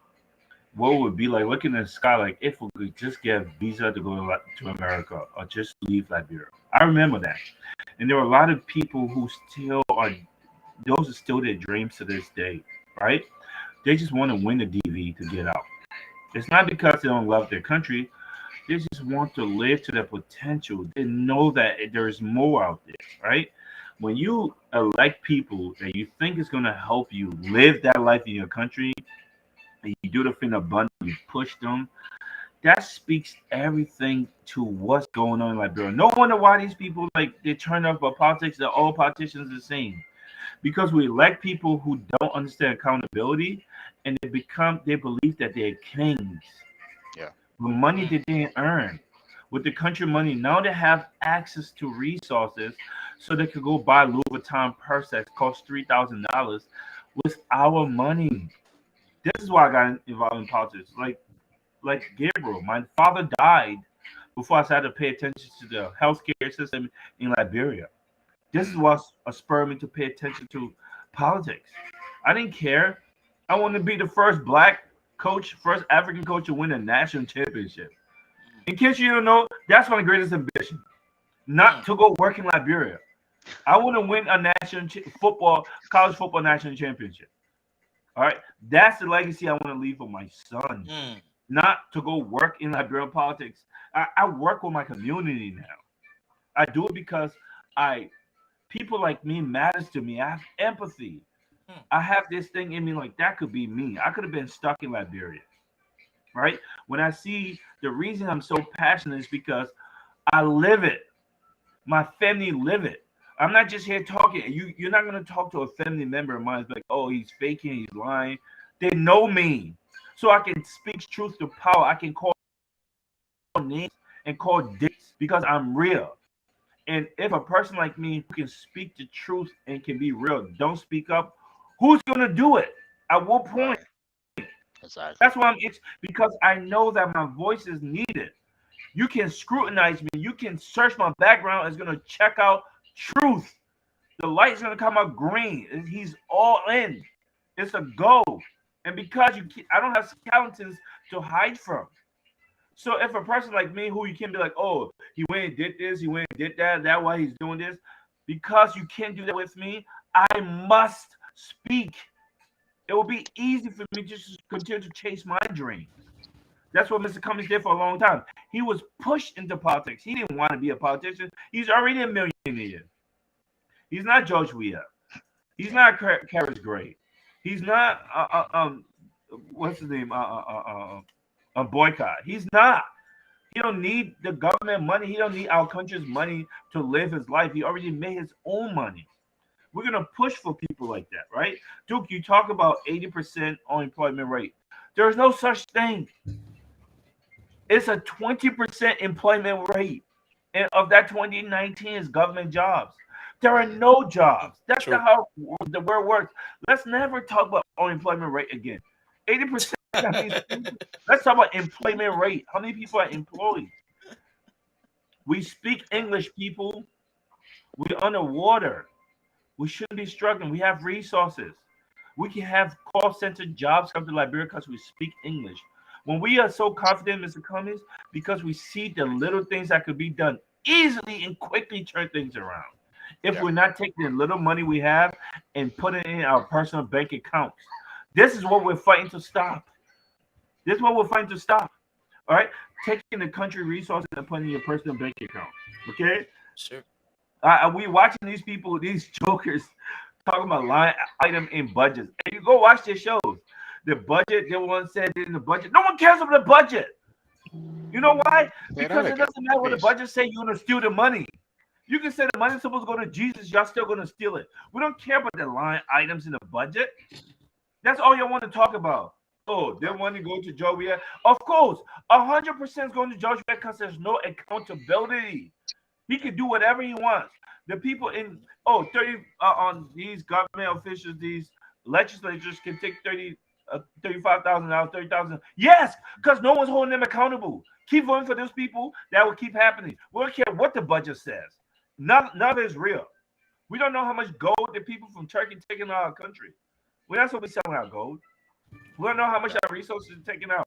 what it would be like, looking at the sky, like if we could just get a visa to go to America or just leave Liberia. I remember that. And there were a lot of people who still are, those are still their dreams to this day, right? They just want to win the DV to get out. It's not because they don't love their country. They just want to live to their potential. They know that there's more out there, right? When you elect people that you think is going to help you live that life in your country, and you do the thing abundant, you push them, that speaks everything to what's going on in Liberia. No wonder why these people, like, they turn up for politics, that all politicians are the same. Because we elect people who don't understand accountability, and they believe that they're kings. Yeah. With money they didn't earn. With the country money, now they have access to resources so they could go buy Louis Vuitton purse that costs $3,000 with our money. This is why I got involved in politics. Like Gabriel, my father died before I started to pay attention to the healthcare system in Liberia. This is what spurred me to pay attention to politics. I didn't care. I wanted to be the first black coach, first African coach to win a national championship. In case you don't know, that's my greatest ambition. Not to go work in Liberia. I want to win a college football national championship. All right, that's the legacy I want to leave for my son. Not to go work in Liberian politics. I work with my community now. I do it because people like me matters to me. I have empathy. Hmm. I have this thing in me like that could be me. I could have been stuck in Liberia, right? When I see the reason I'm so passionate is because I live it. My family live it. I'm not just here talking. You're not gonna talk to a family member of mine like, oh, he's faking, he's lying. They know me, so I can speak truth to power. I can call names and call dates because I'm real. And if a person like me who can speak the truth and can be real don't speak up, who's gonna do it? At what point? Right. Exactly. That's why it's because I know that my voice is needed. You can scrutinize me. You can search my background. It's gonna check out truth. The light's gonna come out green. He's all in. It's a go. And because I don't have skeletons to hide from. So if a person like me, who you can be like, oh, he went and did this, he went and did that, that why he's doing this, because you can't do that with me, I must speak. It will be easy for me just to continue to chase my dreams. That's what Mr. Cummings did for a long time. He was pushed into politics. He didn't want to be a politician. He's already a millionaire. He's not George Weah. He's not Carrot Gray. He's not what's his name? Boycott. He's not. He don't need the government money. He don't need our country's money to live his life. He already made his own money. We're gonna push for people like that, right? Duke, you talk about 80% unemployment rate. There's no such thing. It's a 20% employment rate. And of that 2019 is government jobs. There are no jobs. That's True. not how the world works. Let's never talk about unemployment rate again. 80%, that means let's talk about employment rate. How many people are employed? We speak English, people. We're underwater. We shouldn't be struggling. We have resources. We can have call center jobs come to Liberia because we speak English. When we are so confident, Mr. Cummings, because we see the little things that could be done easily and quickly turn things around. If Yeah. we're not taking the little money we have and putting it in our personal bank accounts, this is what we're fighting to stop. This is what we're fighting to stop. All right, taking the country resources and putting in your personal bank account. Okay, Sure. we watching these people, these jokers, talking about line item in budgets. And you go watch their shows. The budget, the one said in the budget. No one cares about the budget. You know why? Say that Because it again, doesn't matter what the please. budget say. You're gonna steal the money. You can say the money's supposed to go to Jesus. Y'all still gonna steal it. We don't care about the line items in the budget. That's all you want to talk about. Oh, they Right. want to go to Georgia. Of course, 100% is going to Georgia because there's no accountability. He can do whatever he wants. The people in 30 on these government officials, these legislatures can take 35,000 dollars, 30,000. Yes, because no one's holding them accountable. Keep voting for those people. That will keep happening. We don't care what the budget says. None of it is real. We don't know how much gold the people from Turkey taking out of our country. We're not supposed to be selling our gold. We don't know how much Right. our resources are taken out.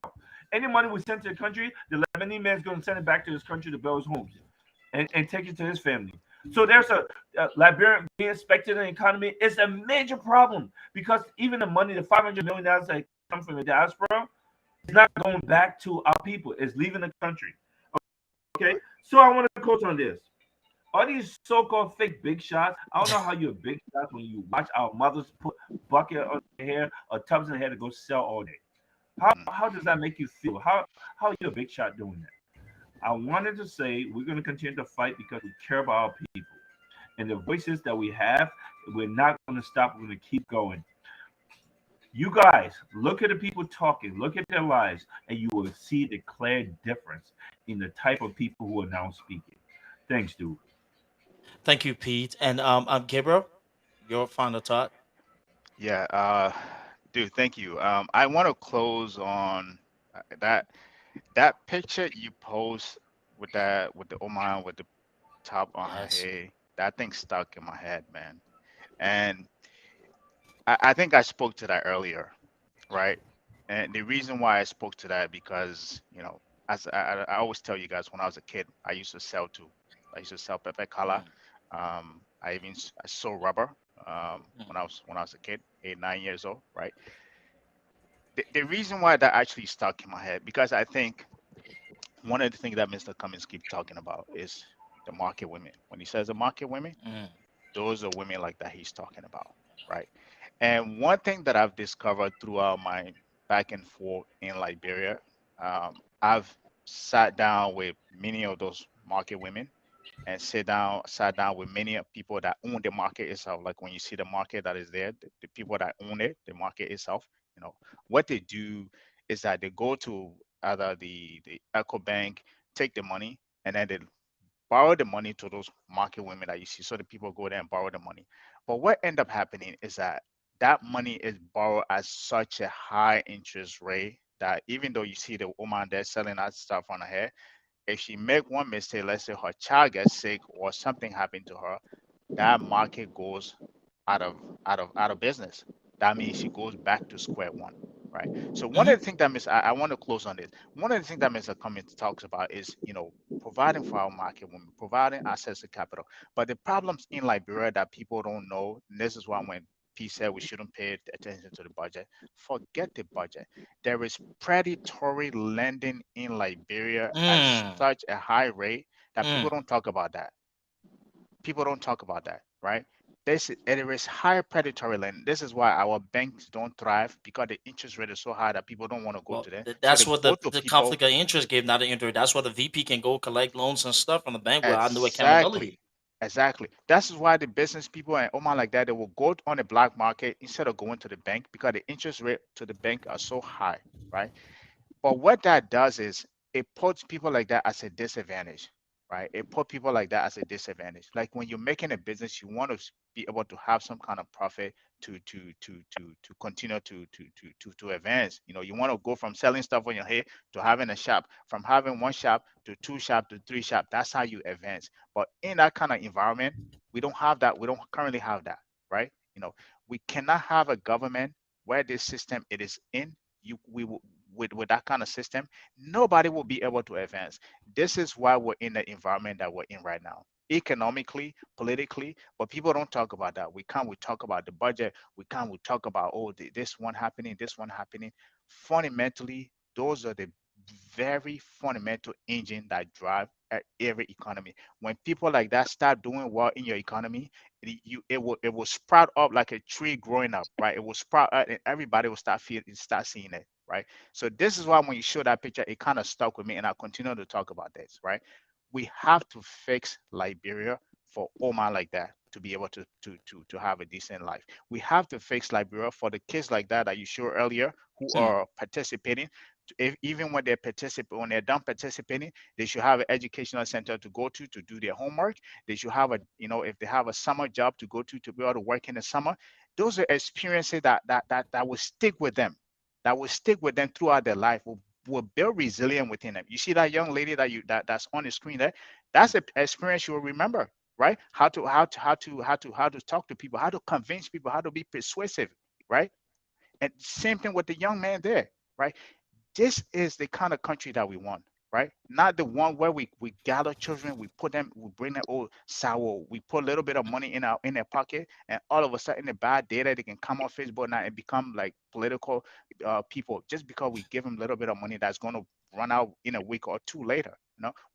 Any money we send to the country, the Lebanese man is going to send it back to his country to build his homes and take it to his family. So there's a Liberian being expected in the economy. It's a major problem because even the money, the $500 million that come from the diaspora, is not going back to our people. It's leaving the country. Okay, Right. so I want to quote on this. All these so-called fake big shots. I don't know how you're a big shot when you watch our mothers put bucket on their hair or tubs in their hair to go sell all day. Mm. How does that make you feel? How are you a big shot doing that? I wanted to say we're going to continue to fight because we care about our people and the voices that we have. We're not going to stop. We're going to keep going. You guys look at the people talking, look at their lives, and you will see the clear difference in the type of people who are now speaking. Thanks, dude. Thank you, Pete. And Gabriel, your final thought. Yeah. Dude, thank you. I want to close on that picture you post with the Oman with the top on her Yes. head. That thing stuck in my head, man. And I think I spoke to that earlier, right? And the reason why I spoke to that because as I always tell you guys, when I was a kid, I used to sell too. I used to sell pepe kala. Mm, I sold rubber mm, when I was a kid, 8 9 years old, right? The reason why that actually stuck in my head because I think one of the things that Mr. Cummings keep talking about is the market women. When he says the market women, mm. those are women like that he's talking about, right? And one thing that I've discovered throughout my back and forth in Liberia, I've sat down with many of those market women and sat down with many of people that own the market itself. Like when you see the market that is there, the people that own it, the market itself, what they do is that they go to either the Echo Bank, take the money, and then they borrow the money to those market women that you see. So the people go there and borrow the money. But what end up happening is that that money is borrowed at such a high interest rate that even though you see the woman there selling that stuff on her hair, if she make one mistake, let's say her child gets sick or something happened to her, that market goes out of business. That means she goes back to square one, right? So one Hmm. of the things that I want to close on this. One of the things that Mr. Cummings talks about is providing for our market women, providing access to capital. But the problems in Liberia that people don't know, and this is why when P said we shouldn't pay attention to the budget, forget the budget. There is predatory lending in Liberia at Mm. such a high rate that people Mm. don't talk about that. People don't talk about that, right? There is higher predatory lending. This is why our banks don't thrive because the interest rate is so high that people don't want to go Well, to them. So that's they what go to the people. conflict of interest gave, not the interest. That's why the VP can go collect loans and stuff from the bank without no Exactly. accountability. Exactly. That's why the business people and Oman like that, they will go on the black market instead of going to the bank because the interest rate to the bank are so high, right? But what that does is it puts people like that as a disadvantage, right? It put people like that as a disadvantage. Like when you're making a business, you want to be able to have some kind of profit to continue to advance. You want to go from selling stuff on your head to having a shop, from having one shop to two shop to three shop. That's how you advance. But in that kind of environment, we don't have that. We don't currently have that, right? We cannot have a government where this system it is in we will with that kind of system, nobody will be able to advance. This is why we're in the environment that we're in right now, economically, politically. But people don't talk about that. We talk about the budget. We talk about this one happening, this one happening. Fundamentally, those are the very fundamental engine that drive every economy. When people like that start doing well in your economy, it will sprout up like a tree growing up, right? It will sprout up and everybody will start seeing it, right? So this is why when you show that picture, it kind of stuck with me, and I'll continue to talk about this, right? We have to fix Liberia for Omar like that to be able to have a decent life. We have to fix Liberia for the kids like that you showed earlier who Hmm. are participating. Even when when they're done participating, they should have an educational center to go to do their homework. They should have if they have a summer job to go to be able to work in the summer. Those are experiences that will stick with them, throughout their life, will build resilience within them. You see that young lady that's on the screen there, that's an experience you will remember, right? How to talk to people, how to convince people, how to be persuasive, right? And same thing with the young man there, right? This is the kind of country that we want, right? Not the one where we gather children, we bring them old sour, we put a little bit of money in their pocket, and all of a sudden the bad data they can come on Facebook now and become like political people just because we give them a little bit of money that's going to run out in a week or two later.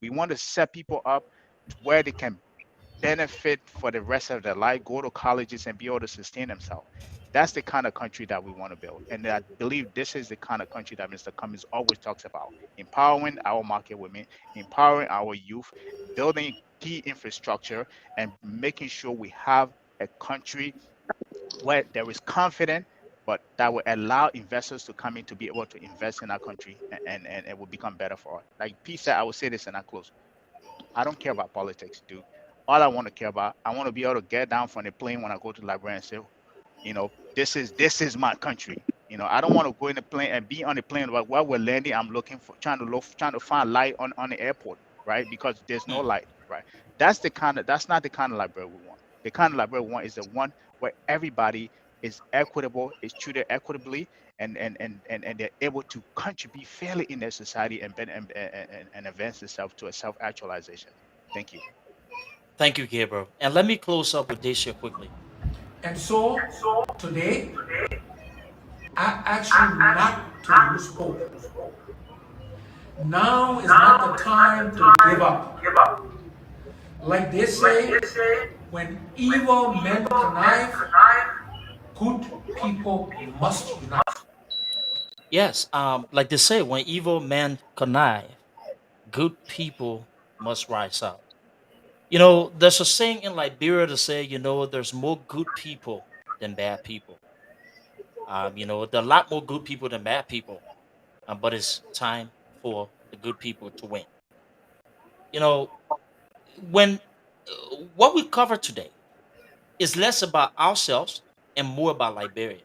We want to set people up where they can benefit for the rest of their life, go to colleges and be able to sustain themselves. That's the kind of country that we want to build. And I believe this is the kind of country that Mr. Cummings always talks about: empowering our market women, empowering our youth, building key infrastructure, and making sure we have a country where there is confidence, but that will allow investors to come in to be able to invest in our country, and it will become better for us. Like P said, I will say this and I close. I don't care about politics, dude. All I want to care about, I want to be able to get down from the plane when I go to the library and say, this is my country. I don't want to go in the plane and be on the plane while we're landing. I'm looking for trying to find light on the airport, right? Because there's no Hmm. light, right? That's not the kind of library we want. The kind of library we want is the one where everybody is equitable, is treated equitably, and they're able to contribute fairly in their society and advance themselves to a self-actualization. Thank you. Thank you, Gabriel. And let me close up with this here quickly. And so today, I ask you not to lose hope. Now is not the time to give up. Like they say, when evil men connive, good people must unite. Yes, like they say, when evil men connive, good people must rise up. There's a saying in Liberia to say, there's more good people than bad people. There are a lot more good people than bad people, but it's time for the good people to win. You know, when what we cover today is less about ourselves and more about Liberia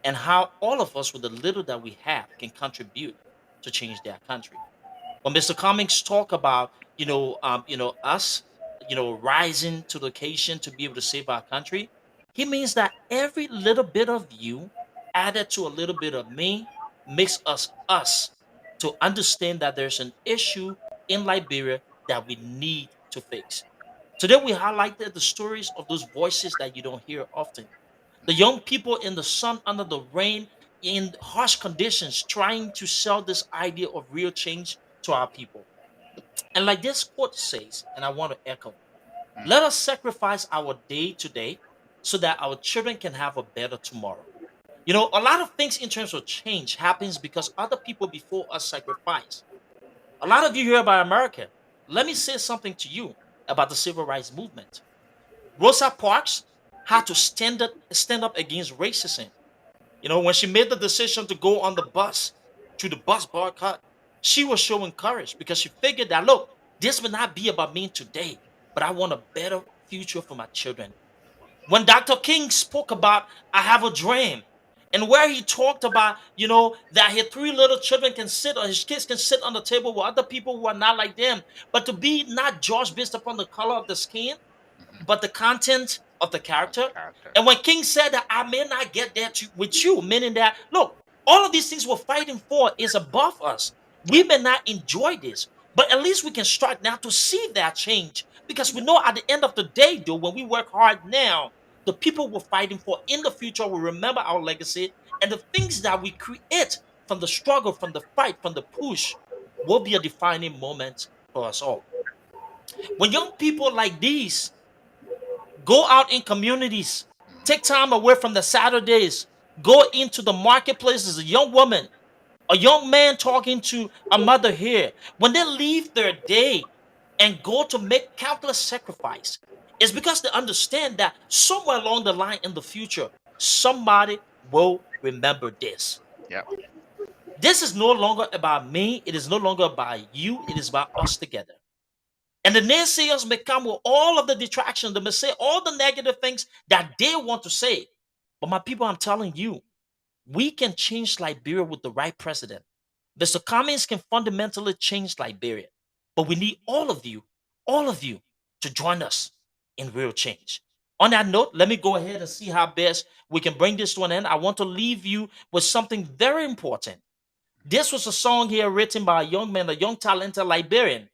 and how all of us, with the little that we have, can contribute to change their country. When Mr. Cummings talk about us rising to the occasion to be able to save our country, he means that every little bit of you added to a little bit of me makes us to understand that there's an issue in Liberia that we need to fix. Today we highlighted the stories of those voices that you don't hear often, the young people in the sun, under the rain, in harsh conditions, trying to sell this idea of real change to our people. And like this quote says, and I want to echo, Mm. let us sacrifice our day today so that our children can have a better tomorrow. A lot of things in terms of change happens because other people before us sacrifice. A lot of you hear about America. Let me say something to you about the civil rights movement. Rosa Parks had to stand up against racism. When she made the decision to go on the bus, to the bus boycott, she was showing courage because she figured that, look, this will not be about me today, but I want a better future for my children. When Dr. King spoke about I have a dream, and where he talked about, that his three little children can sit, or his kids can sit on the table with other people who are not like them, but to be not judged based upon the color of the skin, Hmm. but the content of the Of the character. character. And when King said that I may not get there with you, meaning that, look, all of these things we're fighting for is above us. We Yep. may not enjoy this, but at least we can start now to see that change. Because we Yep. know at the end of the day, though, when we work hard now, the people we're fighting for in the future will remember our legacy, and the things that we create from the struggle, from the fight, from the push will be a defining moment for us all. When young people like these go out in communities, Hmm. take time away from the Saturdays, go into the marketplaces, a young woman, a young man talking to a mother here, when they leave their day and go to make countless sacrifice, it's because they understand that somewhere along the line in the future, somebody will remember this. Yep. This is no longer about me, it is no longer about you, it is about us together. And the naysayers may come with all of the detractions. They may say all the negative things that they want to say. But my people, I'm telling you, we can change Liberia with the right president. Mr. Cummings can fundamentally change Liberia. But we need all of you, to join us in real change. On that note, let me go ahead and see how best we can bring this to an end. I want to leave you with something very important. This was a song here written by a young man, a young talented Liberian,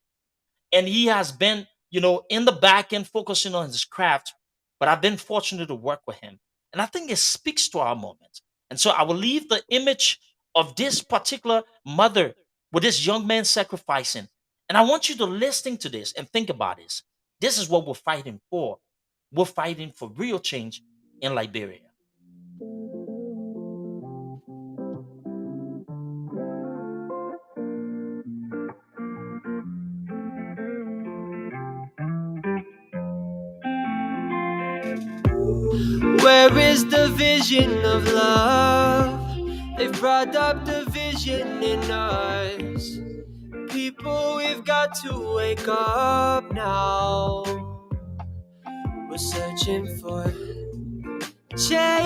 and he has been in the back end focusing on his craft, but I've been fortunate to work with him, and I think it speaks to our moment. And so I will leave the image of this particular mother with this young man sacrificing, and I want you to listen to this and think about this is what we're fighting for. We're fighting for real change in Liberia. Where is the vision of love? They've brought up the vision in us. People, we've got to wake up now. We're searching for change.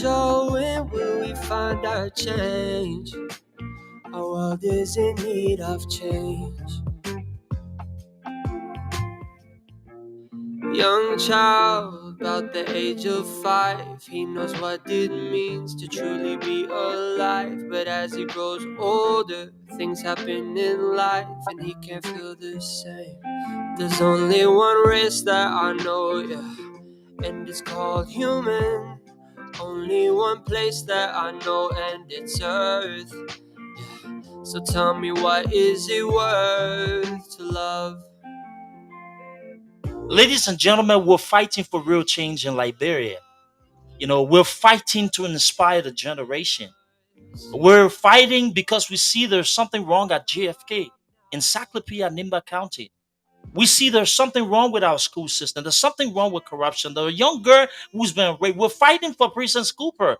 Oh, when will we find our change? Our world is in need of change. Young child, about the age of 5, he knows what it means to truly be alive. But as he grows older, things happen in life and he can't feel the same. There's only one race that I know, yeah, and it's called human. Only one place that I know, and it's Earth. Yeah. So tell me, what is it worth to love? Ladies and gentlemen, we're fighting for real change in Liberia. We're fighting to inspire the generation. We're fighting because we see there's something wrong at JFK, Encyclopedia Nimba County. We see there's something wrong with our school system. There's something wrong with corruption. There's a young girl who's been raped. We're fighting for Princess Cooper.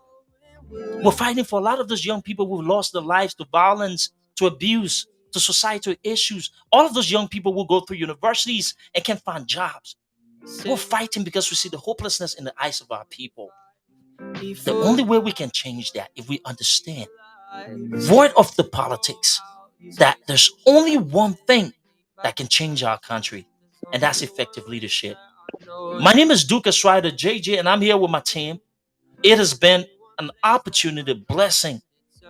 We're fighting for a lot of those young people who've lost their lives to violence, to abuse, to societal issues. All of those young people will go through universities and can find jobs. We're fighting because we see the hopelessness in the eyes of our people. The only way we can change that if we understand, void of the politics, that there's only one thing that can change our country, and that's effective leadership. My name is Duke Strider JJ, and I'm here with my team. It has been an opportunity, a blessing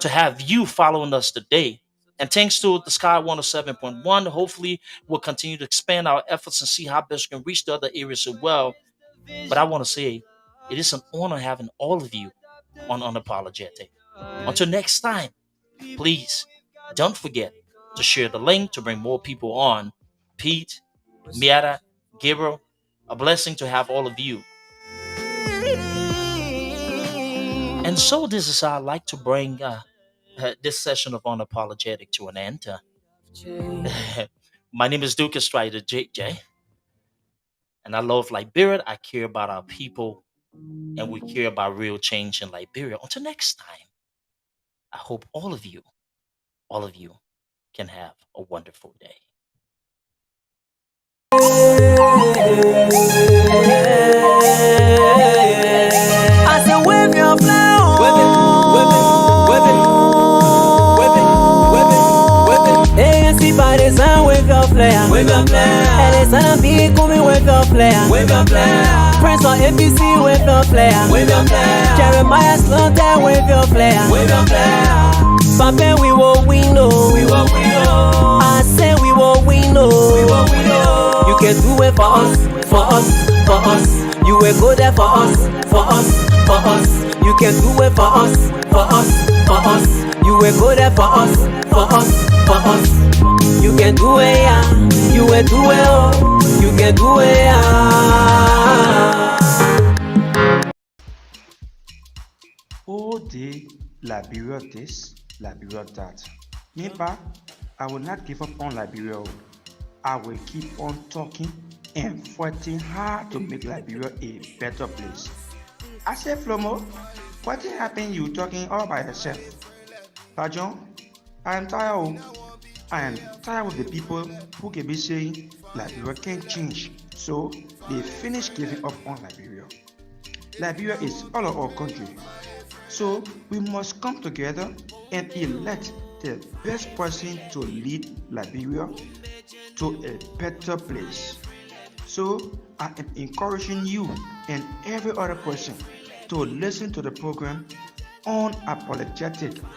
to have you following us today. And thanks to the Sky 107.1, hopefully we'll continue to expand our efforts and see how best we can reach the other areas as well. But I want to say it is an honor having all of you on Unapologetic. Until next time, please don't forget to share the link to bring more people on. Pete, Miata, Gabriel, a blessing to have all of you. And so this is how I like to bring this session of Unapologetic to an end. My name is Duke Strider JJ, and I love Liberia. I care about our people, and we care about real change in Liberia. Until next time, I hope all of you can have a wonderful day. I said, wave your flag. ANC partisan, wave your flag. Wave your flag. LSNB, Kumi, wave your flag. Wave your flag. Prince on APC, wave your flag. Wave your flag. Jeremiah Slaughter, wave your flag. Wave your flag. Papa, we will win, oh. We will win, oh. I say we will win, oh. We will win, oh. You can do it for us, for us, for us. You will go there for us, for us, for us. You can do it for us, for us, for us. You will go there for us, for us, for us. You can do it, yeah. You will do it, oh. You can do it, yeah. All day, Liberia this, Liberia that. Nearby, I will not give up on Liberia. I will keep on talking and fighting hard to make Liberia a better place. I said, Flomo, what happened you talking all by yourself? Pajon, I am tired. I am tired of the people who can be saying Liberia can't change. So they finish giving up on Liberia. Liberia is all of our country. So we must come together and elect the best person to lead Liberia to a better place. So I am encouraging you and every other person to listen to the program Unapologetic